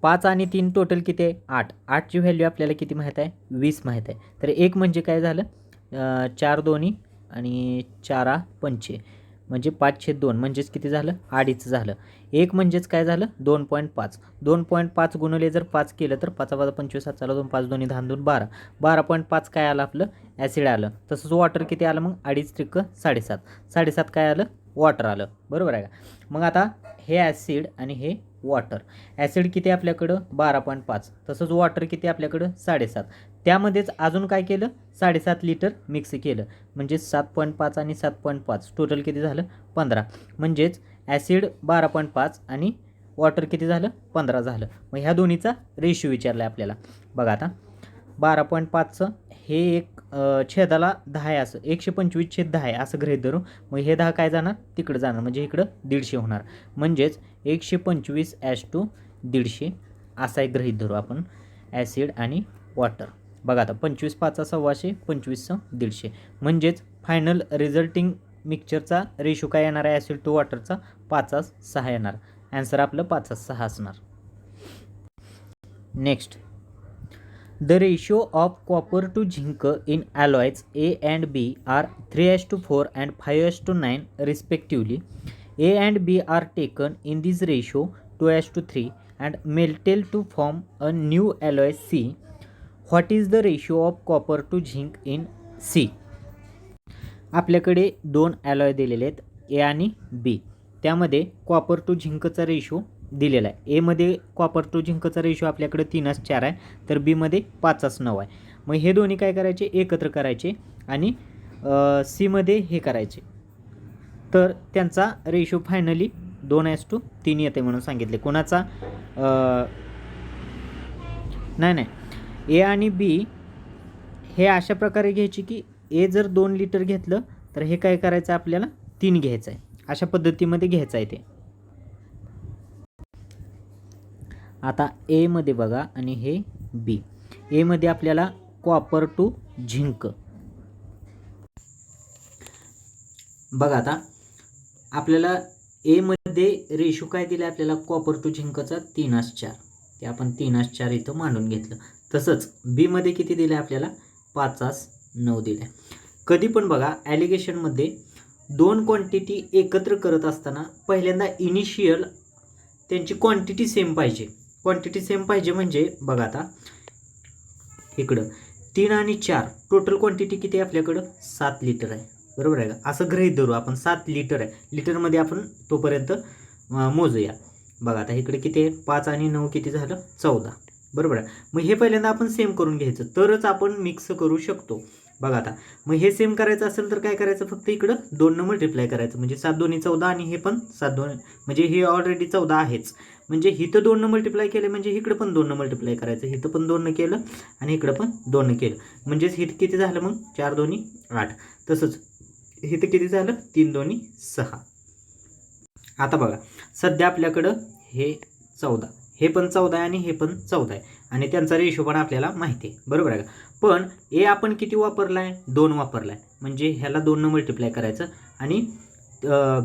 Speaker 1: 5 आणि 3 टोटल किती आहे 8. 8ची व्हॅल्यू आपल्याला किती माहीत आहे 20 माहीत आहे. तर 1 म्हणजे काय झालं 4 दोन्ही आणि 4 पंचे म्हणजे 5/2 म्हणजेच किती झालं 2.5 झालं. 1 म्हणजेच काय झालं 2.5. 2.5 गुणिले जर 5 केलं तर 5 × 25 चला 2 5 2 10 2 12. 12.5 काय आलं आपलं ॲसिड आलं. तसंच वॉटर किती आलं मग 2.5 त्रिक 7.5. 7.5 काय आलं वॉटर आलं, बरोबर आहे का. मग आता हे ॲसिड आणि हे वॉटर. ॲसिड किती आपल्याकडं 12.5. तसंच वॉटर किती आपल्याकडं 7.5. त्यामध्येच अजून काय केलं 7.5 लिटर मिक्स केलं म्हणजे 7.5 आणि 7.5 टोटल किती झालं 15. म्हणजेच ॲसिड 12.5 आणि वॉटर किती झालं 15 झालं. मग ह्या दोन्हीचा रेशो विचारला आहे आपल्याला. बघा आता 12.5चं हे एक छेदाला 10 आहे असं 125/10 आहे असं गृहीत धरू. मग हे 10 काय जाणार तिकडं जाणार म्हणजे इकडं 150 होणार. म्हणजेच 125:150 असा एक गृहीत धरू आपण ॲसिड आणि वॉटर. बघा आता 25 5 125, 25 150 म्हणजेच फायनल रिझल्टिंग मिक्सचरचा रेशो काय येणार आहे ॲसिड टू वॉटरचा 5:6 येणार. ॲन्सर आपलं 5:6 असणार. Next, the ratio of copper two zinc in alloys A and B are 3:4 and 5:9 respectively. A and B are taken in this ratio 2:3 and melted to form a new alloy C. What is the ratio of copper to zinc in C? आपल्याकडे 2 ॲलॉय दिलेले आहेत ए आणि बी. त्यामध्ये copper to झिंकचा ratio दिलेला आहे. एमध्ये copper to झिंकचा ratio आपल्याकडे 3:4 आहे तर बीमध्ये 5:9 आहे. मग हे दोन्ही काय करायचे एकत्र करायचे आणि सीमध्ये हे करायचे तर त्यांचा रेशो फायनली 2:3 येते म्हणून सांगितले. कोणाचा नाही ए आणि बी हे अशा प्रकारे घ्यायचे की ए जर 2 लिटर घेतलं तर हे काय करायचं आपल्याला 3 घ्यायचं आहे. अशा पद्धतीमध्ये घ्यायचं आहे ते. आता एमध्ये बघा आणि हे बी. एमध्ये आपल्याला कॉपर टू झिंक बघा. आता आपल्याला एमध्ये रेशो काय दिला आपल्याला कॉपर टू झिंकचा 3:4 ते आपण 3:4 इथं मांडून घेतलं. तसंच बीमध्ये किती दिलं आहे आपल्याला 5:9 दिलं आहे. कधी पण बघा ॲलिगेशनमध्ये 2 क्वांटिटी एकत्र करत असताना पहिल्यांदा इनिशियल त्यांची क्वांटिटी सेम पाहिजे. क्वांटिटी सेम पाहिजे म्हणजे बघा आता इकडं 3 आणि 4 टोटल क्वांटिटी किती आहे आपल्याकडं 7 लिटर आहे. बरोबर आहे का. असं गृहीत धरू आपण 7 लिटर आहे. लिटरमध्ये आपण तोपर्यंत मोजूया. बघा आता इकडे किती आहे 5 आणि 9 किती झालं 14. बरोबर आहे. मग हे पहिल्यांदा आपण सेम करून घ्यायचं तरच आपण मिक्स करू शकतो. बघा आता मग हे सेम करायचं असेल तर काय करायचं फक्त इकडं 2 मल्टिप्लाय करायचं म्हणजे 7 2 14 आणि हे पण 7 2 म्हणजे हे ऑलरेडी 14 आहेच. म्हणजे इथं 2 मल्टिप्लाय केले म्हणजे इकडं पण 2 मल्टिप्लाय करायचं. इथं पण 2 केलं आणि इकडं पण 2 केलं म्हणजेच इथं किती झालं मग 4 2 8. तसंच इथं किती झालं 3 2 6. आता बघा सध्या आपल्याकडं हे 14 हे पण 14 आहे आणि हे पण 14 आहे आणि त्यांचा रेशो पण आपल्याला माहिती आहे. बरोबर आहे का. पण ए आपण किती वापरला आहे 2 वापरला आहे म्हणजे ह्याला 2 मल्टिप्लाय करायचं आणि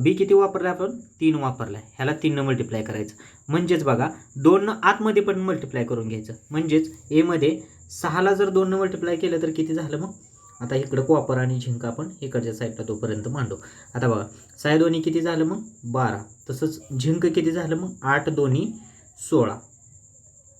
Speaker 1: बी किती वापरला आहे आपण 3 वापरला आहे ह्याला 3 मल्टिप्लाय करायचं. म्हणजेच बघा 2 आतमध्ये पण मल्टिप्लाय करून घ्यायचं म्हणजेच एमध्ये 6ला जर 2 मल्टिप्लाय केलं तर किती झालं मग. आता इकडं कॉपर आणि झिंक आपण इकडच्या साईडला तोपर्यंत मांडू. आता बघा 6 2 किती झालं मग 12. तसंच झिंक किती झालं मग 8 2 16.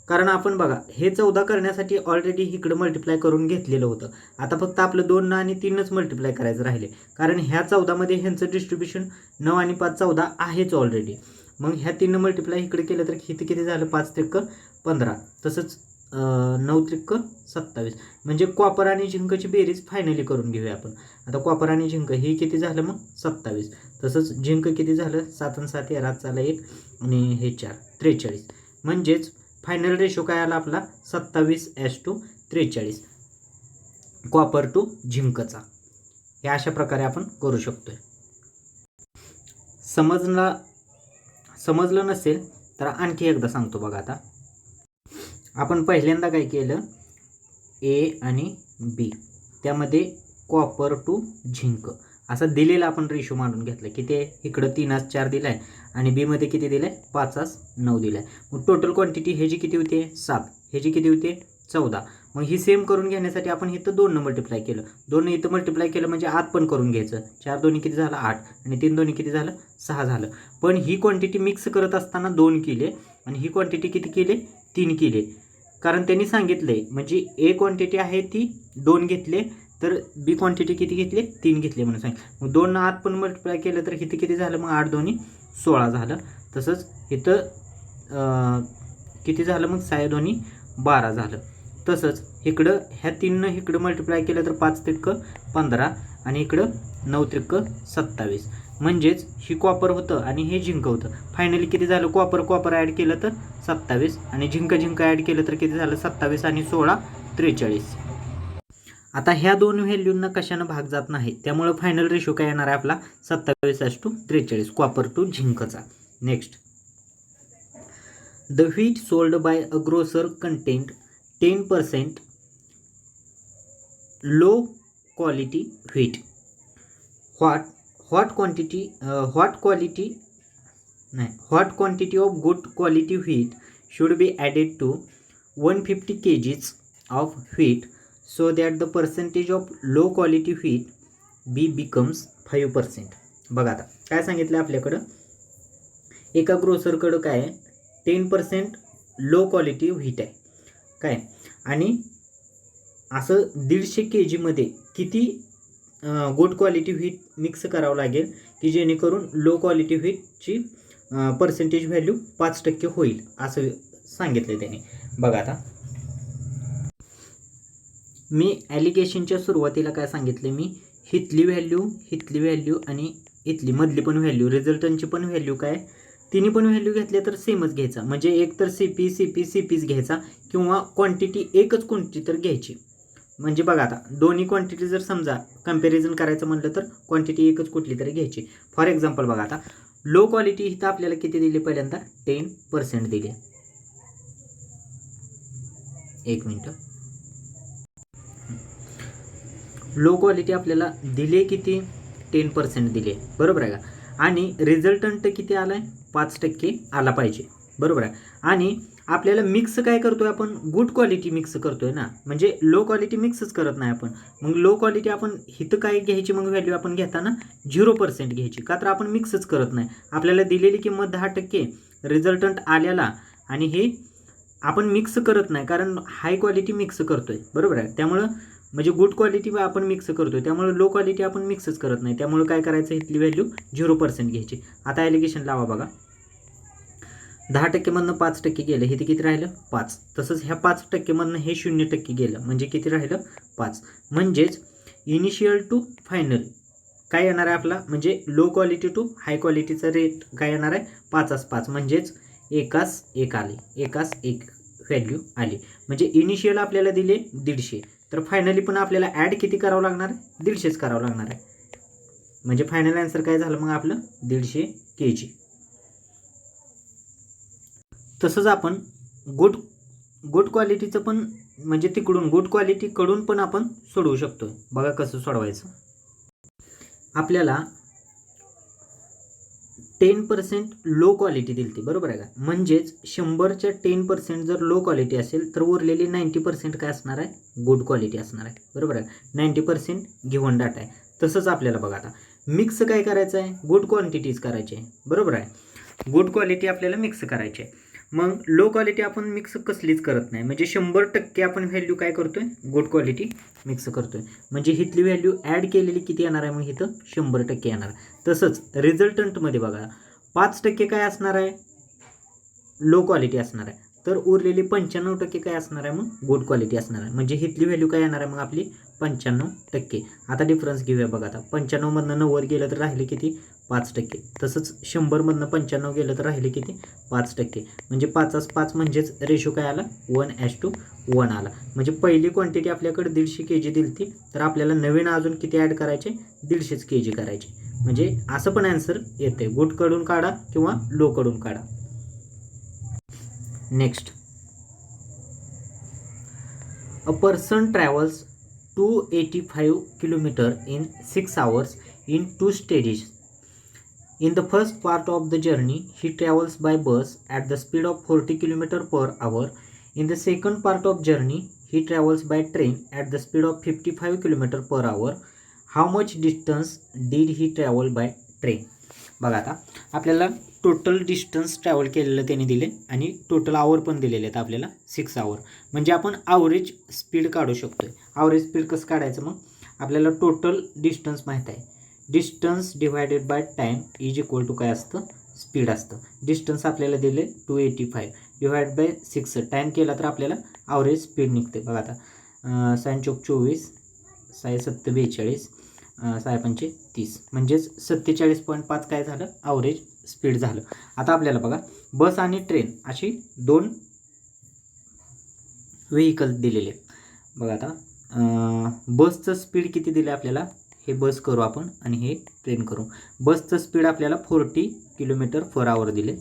Speaker 1: कारण आपण बघा हे 14 करण्यासाठी ऑलरेडी इकडं मल्टिप्लाय करून घेतलेलं होतं. आता फक्त आपलं 2 आणि 3च मल्टिप्लाय करायचं राहिले कारण ह्या 14मध्ये ह्यांचं डिस्ट्रीब्युशन 9 आणि 5 14 आहेच ऑलरेडी. मग ह्या 3 मल्टिप्लाय इकडे केलं तर इथे किती झालं 5 त्रिक 15. तसंच 9 त्रिक 27 म्हणजे कॉपर आणि झिंकची बेरीज फायनली करून घेऊया आपण. आता कॉपर आणि झिंक ही किती झालं मग 27. तसंच झिंक किती झालं 7 आणि 7 13 चाला 1 आणि हे 4 43. म्हणजेच फायनल रेशो काय आला आपला 27:43 कॉपर टू झिंकचा. हे अशा प्रकारे आपण करू शकतोय. समजलं नसेल तर आणखी एकदा सांगतो बघा. आता आपण पहिल्यांदा काय केलं ए आणि बी त्यामध्ये कॉपर टू झिंक असा दिलेला आपण रेशो मांडून घेतला. किती आहे इकडं 3:4 दिला आहे आणि बीमध्ये किती दिलं आहे 5:9 दिला आहे. मग टोटल क्वांटिटी ह्याची किती होते 7 ह्याची किती होते 14. मग ही सेम करून घेण्यासाठी आपण इथं 2 मल्टिप्लाय केलं. 2 इथं मल्टिप्लाय केलं म्हणजे आत पण करून घ्यायचं. 4 2 किती झालं 8 आणि 3 2 किती झालं 6 झालं. पण ही क्वांटिटी मिक्स करत असताना 2 केले आणि ही क्वांटिटी किती केले 3 केले कारण त्यांनी सांगितले म्हणजे ए क्वांटिटी आहे ती 2 घेतले तर बी क्वांटिटी किती घेतली 3 घेतली म्हणून सांगितलं. मग 2 आत पण मल्टिप्लाय केलं तर इथे किती झालं मग 8 2 16 झालं. तसंच इथं किती झालं मग 6 2 12 झालं. तसंच इकडं ह्या 3 इकडं मल्टिप्लाय केलं तर 5 त्रिक 15 आणि इकडं 9 त्रिक 27. म्हणजेच ही कॉपर होतं आणि हे झिंक होतं. फायनली किती झालं कॉपर ॲड केलं तर 27 आणि झिंक ॲड केलं तर किती झालं 27 आणि 16 43. आता ह्या दोन व्हॅल्यूंना कशानं भाग जात नाही, त्यामुळे फायनल रेशो काय येणार आहे आपला 27:43, कॉपर टू झिंकचा. Next, the wheat sold by a grocer content 10% low quality wheat. what quantity of good quality wheat should be added to 150 kgs of wheat so that the percentage of low quality wheat becomes 5%. बघा आता काय सांगितलं आपल्याकडं, एका ग्रोसरकडं काय आहे 10% low quality wheat आहे काय, आणि असं 150 kg मध्ये किती गुड क्वालिटी व्हीट मिक्स करावं लागेल की जेणेकरून लो क्वालिटी व्हीटची पर्सेंटेज व्हॅल्यू 5% होईल असं सांगितलं त्याने. बघा आता मी ॲलिगेशनच्या सुरुवातीला काय सांगितले, मी हितली व्हॅल्यू आणि इथली मधली पण व्हॅल्यू, रिझल्टंटची पण व्हॅल्यू काय, तिन्ही पण व्हॅल्यू घेतल्या तर सेमच घ्यायचा, म्हणजे एक तर CP's घ्यायचा किंवा क्वांटिटी एकच कोणती तर घ्यायची. म्हणजे बघा आता दोन्ही क्वांटिटी जर समजा कंपॅरिझन करायचं म्हटलं तर क्वांटिटी एकच कुठली तरी घ्यायची. फॉर एक्झाम्पल बघा आता लो क्वालिटी इथं आपल्याला किती दिली, पहिल्यांदा 10% दिली. एक मिनिट, लो क्वालिटी आपल्याला दिले किती, 10% दिले, बरोबर आहे का, आणि रिझल्टंट किती आलाय 5% आला पाहिजे, बरोबर आहे. आणि आपल्याला मिक्स काय करतोय आपण, गुड क्वालिटी मिक्स करतोय ना, म्हणजे लो क्वालिटी मिक्सच करत नाही आपण. मग लो क्वालिटी आपण हिथं काय घ्यायची, मग व्हॅल्यू आपण घेताना 0% घ्यायची, का तर आपण मिक्सच करत नाही. आपल्याला दिलेली किंमत 10%, रिझल्टंट आलेला, आणि हे आपण मिक्स करत नाही कारण हाय क्वालिटी मिक्स करतोय, बरोबर आहे. त्यामुळं म्हणजे गुड क्वालिटी आपण मिक्स करतोय, त्यामुळे लो क्वालिटी आपण मिक्सच करत नाही. त्यामुळे काय करायचं, इथली व्हॅल्यू 0% घ्यायची. आता ॲलिगेशन लावा बघा, 10% मधनं 5% गेलं, हे किती राहिलं 5. तसंच ह्या 5% मधनं हे 0% गेलं, म्हणजे किती राहिलं 5. म्हणजेच इनिशियल टू फायनल काय येणार आहे आपला, म्हणजे लो क्वालिटी टू हाय क्वालिटीचा रेट काय येणार आहे 5:5, म्हणजेच एकास एक व्हॅल्यू आली. म्हणजे इनिशियल आपल्याला दिले 150, तर फायनली पण आपल्याला ॲड किती करावं लागणार आहे, 150च करावं लागणार आहे. म्हणजे फायनल आन्सर काय झालं मग आपलं 150 kg. तसंच आपण गुड क्वालिटीचं पण, म्हणजे तिकडून गुड क्वालिटीकडून पण आपण सोडवू शकतो. बघा कसं सोडवायचं. आपल्याला 10% लो क्वालिटी दिली ती, बरोबर आहे का, म्हणजेच 100च्या 10% जर लो क्वालिटी असेल तर उरलेली 90% काय असणार आहे, गुड क्वालिटी असणार आहे, बरोबर आहे. 90% गिव्हन डाटा आहे. तसंच आपल्याला बघा आता मिक्स काय करायचं आहे, गुड क्वांटिटीज करायची आहे, बरोबर आहे. गुड क्वालिटी आपल्याला मिक्स करायची आहे. मग लो क्वालिटी आपण मिक्स कसलीच करत नाही, म्हणजे 100% आपण व्हॅल्यू काय करतोय, गुड क्वालिटी मिक्स करतोय. म्हणजे हिथली व्हॅल्यू ॲड केलेली किती येणार आहे, मग इथं 100% येणार. तसंच रिझल्टंटमध्ये बघा 5% काय असणार आहे, लो क्वालिटी असणार आहे, तर उरलेली 95% काय असणार आहे, मग गुड क्वालिटी असणार आहे. म्हणजे हिथली व्हॅल्यू काय येणार आहे मग आपली 95%. आता डिफरन्स घेऊया बघा. आता 95 मधनं 90 गेलं तर राहिले किती 5%. तसंच 100 मधनं 95 गेलं तर राहिले किती 5%. म्हणजे 5:5 म्हणजेच रेशो काय आला 1:1 आला. म्हणजे पहिली क्वांटिटी आपल्याकडे 150 kg दिली, तर आपल्याला नवीन अजून किती ॲड करायचे 150 kg करायचे. म्हणजे असं पण आन्सर येते, गुड कडून काढा किंवा लो कडून काढा. Next, a person travels 285 km in 6 hours in 2 stages. In the first part of the journey, he travels by bus at the speed of 40 km per hour. In the second part of journey, he travels by train at the speed of 55 km per hour. How much distance did he travel by train? बघा आता आपल्याला total distance travel केलेलं त्यांनी दिले आणि total आवर पण दिलेले आहेत आपल्याला 6 आवर. म्हणजे आपण ॲव्हरेज स्पीड काढू शकतो. ॲव्हरेज स्पीड कसं काढायचं, मग आपल्याला टोटल डिस्टन्स माहीत आहे, distance divided by time is equal to काय असतं, स्पीड असतं. डिस्टन्स आपल्याला दिले 285 डिवाइड बाय 6, टाईम केला तर आपल्याला ॲव्हरेज स्पीड निघते. बघा आता 6×4 = 24, 6×7 = 42, 6×5 = 30, म्हणजेच 47.5 काय झालं ॲव्हरेज स्पीड झालं. आता आपल्याला बघा बस आणि ट्रेन अशी 2 व्हेकल दिलेले. बघा आता बसचं स्पीड किती दिलं आपल्याला, हे बस करू आपण आणि हे ट्रेन करू. बसचं स्पीड आपल्याला 40 km/h दिले,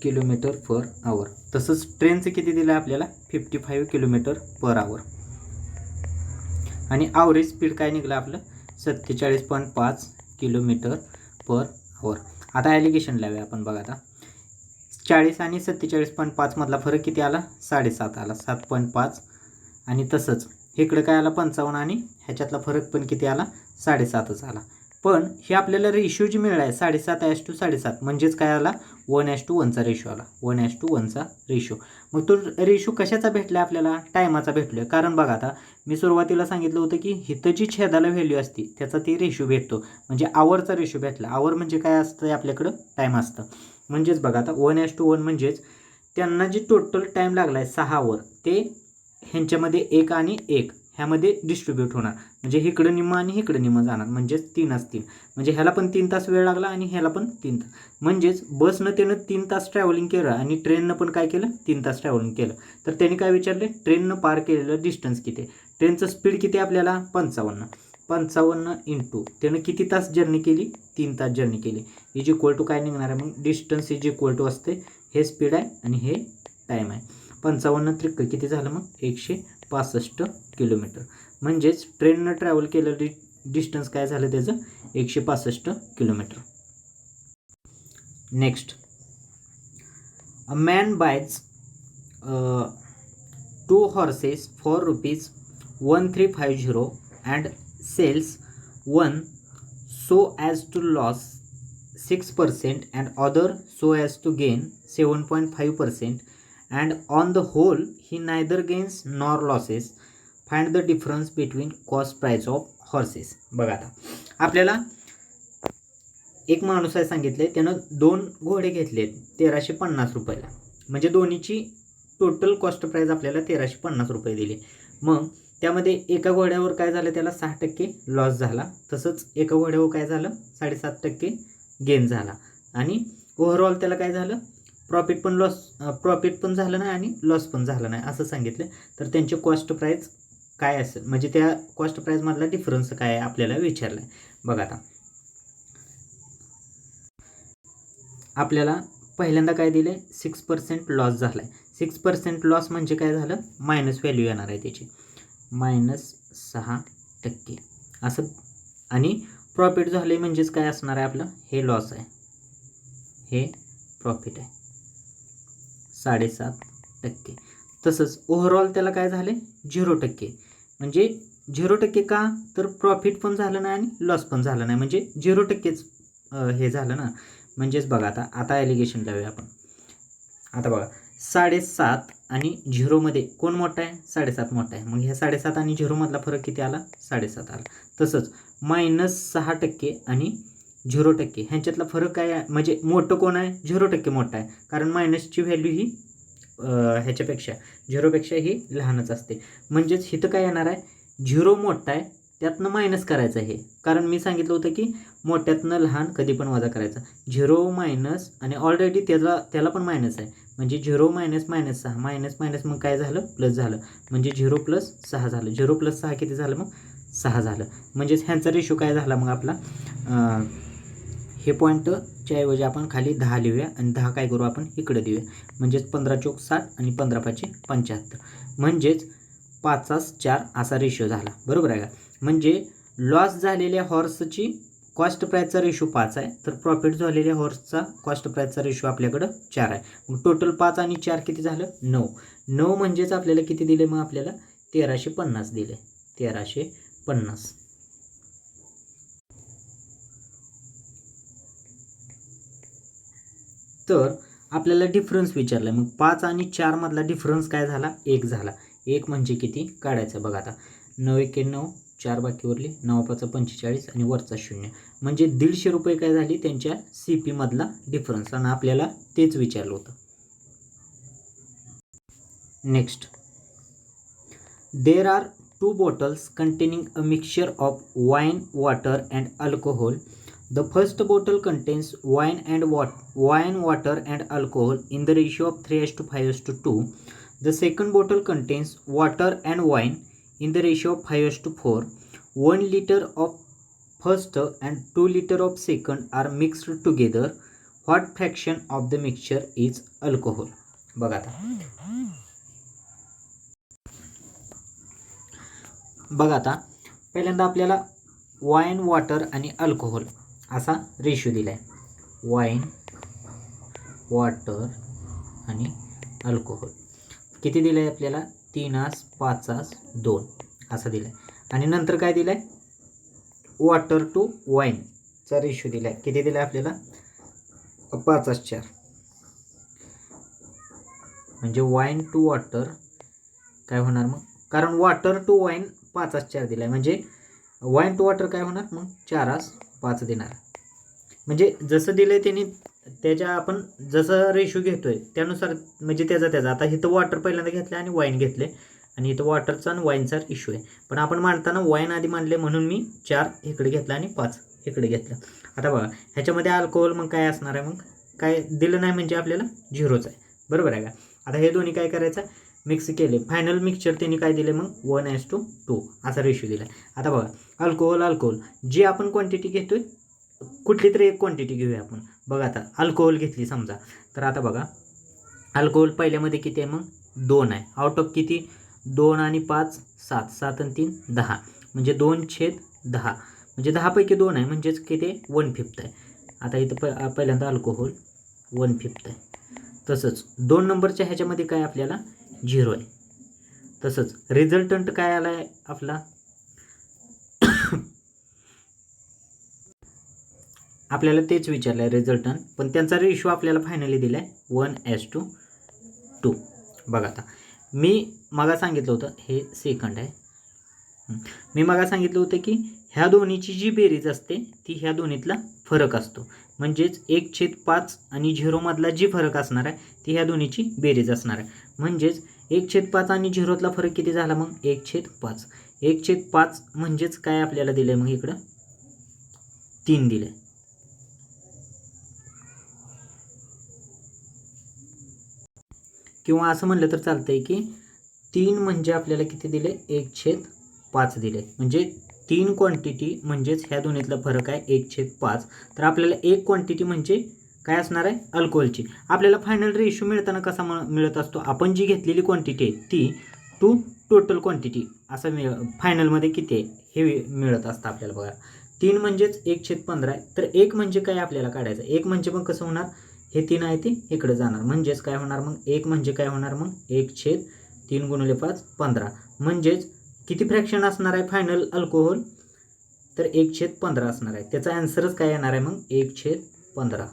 Speaker 1: km/h. तसंच ट्रेनचं किती दिलं आपल्याला 55 km/h. आणि ॲव्हरेज स्पीड काय निघलं आपलं 47.5 km/h. आता ॲलिगेशन लावूया आपण. बघा आता 40 आणि 47.5 मधला फरक किती आला 7.5 आला, 7.5. आणि तसंच इकडं काय आला 55 आणि ह्याच्यातला फरक पण किती आला 7.5च आला. पण हे आपल्याला रेशो जी मिळाला आहे 7.5:7 म्हणजेच काय आला 1:1चा रेशो आला, 1:1चा रेशो. मग तो रेशो कशाचा भेटला आपल्याला, टायमाचा भेटलो आहे. कारण बघा आता मी सुरुवातीला सांगितलं होतं की इथं जी छेदाला व्हॅल्यू असते त्याचा ती रेशो भेटतो, म्हणजे आवरचा रेशो भेटला. आवर म्हणजे काय असतं आपल्याकडं टाईम असतं. म्हणजेच बघा आता 1:1 म्हणजेच त्यांना जे टोटल टाईम लागला आहे 6 आवर ते ह्यांच्यामध्ये 1 आणि 1 ह्यामध्ये डिस्ट्रीब्यूट होणार. म्हणजे इकडं निम्मं आणि इकडं निम्मं जाणार, म्हणजेच 3 असतील. म्हणजे ह्याला पण 3 तास वेळ लागला आणि ह्याला पण 3 तास. म्हणजेच बसनं त्यानं 3 तास ट्रॅव्हलिंग केलं आणि ट्रेननं पण काय केलं 3 तास ट्रॅव्हलिंग केलं. तर त्यांनी काय विचारले ट्रेननं पार केलेलं डिस्टन्स किती आहे. ट्रेनचं स्पीड किती आपल्याला 55 इंटू त्यानं किती तास जर्नी केली 3 तास जर्नी केली, इज इक्वल टू काय निघणार आहे मग डिस्टन्स इज इक्वल टू असते हे स्पीड आहे आणि हे टाईम आहे. 55 त्रिक किती झालं मग 165 किलोमीटर. म्हणजेच ट्रेननं ट्रॅव्हल केलं डिस्टन्स काय झालं त्याचं 165 kilometre. Next, a man boys 2 horses for ₹1350 and sells one so as to lose 6% and other so as to gain 7.5%, and on the whole he neither gains nor losses. Find the difference between cost price of horses. बघा आता आपल्याला एक माणूस आहे सांगितले त्यानं 2 घोडे घेतले 1350 रुपयाला, म्हणजे दोन्हीची टोटल कॉस्ट प्राईस आपल्याला 1350 रुपये दिले. मग त्यामध्ये एका घोड्यावर काय झालं त्याला 6% लॉस झाला, तसंच एका घोड्यावर काय झालं 7.5% गेन झाला. आणि ओव्हरऑल त्याला काय झालं प्रॉफिट पण झालं नाही आणि लॉस पण झालं नाही असं सांगितलं. तर त्यांची कॉस्ट प्राईस काय असेल, म्हणजे त्या कॉस्ट प्राईसमधला डिफरन्स काय आहे आपल्याला विचारलं आहे. बघा आता आपल्याला पहिल्यांदा काय दिलं आहे 6% लॉस झाला आहे. 6% लॉस म्हणजे काय झालं मायनस व्हॅल्यू येणार आहे त्याची -6% असं. आणि प्रॉफिट झाले म्हणजेच काय असणार आहे आपलं हे लॉस आहे हे प्रॉफिट आहे 7.5%. तसंच ओव्हरऑल त्याला काय झाले 0%, म्हणजे 0% का तर प्रॉफिट पण झालं नाही आणि लॉस पण झालं नाही, म्हणजे 0%च हे झालं ना. म्हणजेच बघा आता ॲलिगेशन लावूया आपण. आता बघा 7.5 आणि 0मध्ये कोण मोठा आहे 7.5 मोठा आहे, मग ह्या 7.5 आणि 0मधला फरक किती आला 7.5 आला. तसंच -6% आणि 0% ह्यांच्यातला फरक काय आहे, म्हणजे मोठं कोण आहे 0% मोठा आहे, कारण मायनसची व्हॅल्यू ही ह्याच्यापेक्षा 0पेक्षा ही लहानच असते. म्हणजेच इथं काय येणार आहे 0 मोठा आहे त्यातनं मायनस करायचं आहे, कारण मी सांगितलं होतं की मोठ्यातनं लहान कधी पण वजा करायचा. 0 मायनस आणि ऑलरेडी त्याला पण मायनस आहे, म्हणजे 0 मायनस -6 मायनस मग काय झालं प्लस झालं, म्हणजे 0 + 6 झालं. 0 + 6 किती झालं मग 6 झालं. म्हणजेच ह्यांचा रेशो काय झाला मग आपला हे पॉईंटच्या ऐवजी आपण खाली 10 लिहूया आणि 10 काय करू आपण इकडे देऊया, म्हणजेच 15 × 60 आणि 15 × 5 = 75, म्हणजेच 5:4 असा रेशो झाला. बरोबर आहे का. म्हणजे लॉस झालेल्या हॉर्सची कॉस्ट प्राईसचा रेशो 5 आहे, तर प्रॉफिट झालेल्या हॉर्सचा कॉस्ट प्राईसचा रेशो आपल्याकडं 4 आहे. मग टोटल 5 आणि 4 किती झालं 9 म्हणजेच आपल्याला किती दिले मग आपल्याला 1350 दिले 1350. तर आपल्याला डिफरन्स विचारला आहे, मग 5 आणि 4 मधला डिफरन्स काय झाला 1 झाला. 1 म्हणजे किती काढायचं बघा आता 9×1 4 बाकी उरली 9×5 45 आणि वरचा 0, म्हणजे 150 रुपये काय झाली त्यांच्या CP मधला डिफरन्स, आणि आपल्याला तेच विचारलं होतं. Next, there are 2 bottles containing a mixture of wine, water and alcohol. The first bottle contains wine, water and alcohol in the ratio of 3:5:2. The second bottle contains water and wine in the ratio of 5:4, 1 liter of first and 2 liter of second are mixed together. What fraction of the mixture is alcohol? बघा आता पहिल्यांदा आपल्याला wine, water आणि alcohol असा ratio दिला आहे. Wine, water आणि alcohol किती दिलं आहे आपल्याला? 3:5:2 असं दिलं आहे. आणि नंतर काय दिलं आहे? वॉटर टू वाईनचा रेशो दिला आहे. किती दिला आहे आपल्याला? 5:4. म्हणजे वाईन टू वॉटर काय होणार मग? कारण वॉटर टू वाईन 5:4 दिला आहे, म्हणजे वाईन टू वॉटर काय होणार मग? 4:5 देणार. म्हणजे जसं दिलं आहे त्यांनी त्याच्या आपण जसं रेशो घेतोय त्यानुसार, म्हणजे त्याचा आता इथं वॉटर पहिल्यांदा घेतलं आणि वाईन घेतले आणि इथं वॉटरचा आणि वाईनचा इश्यू आहे. पण आपण मांडताना वाईन आधी मांडले म्हणून मी 4 इकडे घेतला आणि 5 इकडे घेतलं. आता बघा ह्याच्यामध्ये अल्कोहोल मग काय असणार आहे? मग काय दिलं नाही म्हणजे आपल्याला 0च आहे. बरोबर आहे का? आता हे दोन्ही काय करायचं? मिक्स केले. फायनल मिक्सचर त्यांनी काय दिले मग? 1:2 असा रेशो दिला. आता बघा अल्कोहोल जी आपण क्वांटिटी घेतोय कुठली तरी एक क्वांटिटी घेऊया आपण. बघा आता अल्कोहोल घेतली समजा, तर आता बघा अल्कोहोल पहिल्यामध्ये किती आहे मग? 2 आहे. आउट ऑफ किती? 2 आणि 5 7, 7 आणि 3 10, म्हणजे 2/10, म्हणजे 10 पैकी 2 आहे, म्हणजेच किती? 1/5 आहे. आता इथं पहिल्यांदा अल्कोहोल 1/5 आहे. तसंच 2 नंबरच्या ह्याच्यामध्ये काय आपल्याला? 0 आहे. तसंच रिझल्टंट काय आला आहे आपला? आपल्याला तेच विचारलं आहे रिझल्टंट, पण त्यांचा रेशो आपल्याला फायनली दिला आहे 1:2. बघा आता मी मागा सांगितलं होतं हे सेकंड आहे. मी मागा सांगितलं होतं की ह्या दोन्हीची जी बेरीज असते ती ह्या दोन्हीतला फरक असतो. म्हणजेच 1/5 आणि 0 मधला जी फरक असणार आहे ती ह्या दोन्हीची बेरीज असणार आहे. म्हणजेच 1/5 आणि 0तला फरक किती झाला मग? 1/5. 1/5 म्हणजेच काय आपल्याला दिलं आहे मग? इकडं 3 दिले. किंवा असं म्हणलं तर चालतंय की 3 म्हणजे आपल्याला किती दिले? 1/5 दिले. म्हणजे 3 क्वांटिटी म्हणजेच ह्या दोन्हीतला फरक आहे 1/5. तर आपल्याला एक क्वांटिटी म्हणजे काय असणार आहे? अल्कोहोलची. आपल्याला फायनल रेशो मिळताना कसा मिळत असतो? आपण जी घेतलेली क्वांटिटी आहे ती टू टोटल क्वांटिटी असं फायनलमध्ये किती आहे हे मिळत असतं आपल्याला. बघा 3 म्हणजेच 1/15 आहे. तर 1 म्हणजे काय आपल्याला काढायचं? 1 म्हणजे मग कसं होणार? हे 3 आहे ते इकडे जाणार, म्हणजेच काय होणार मग? 1 म्हणजे काय होणार मग? 1/3 × 5 15. म्हणजेच किती फ्रॅक्शन असणार आहे फायनल अल्कोहोल? तर 1/15 असणार आहे. त्याचा आन्सरच काय येणार आहे मग? 1/15.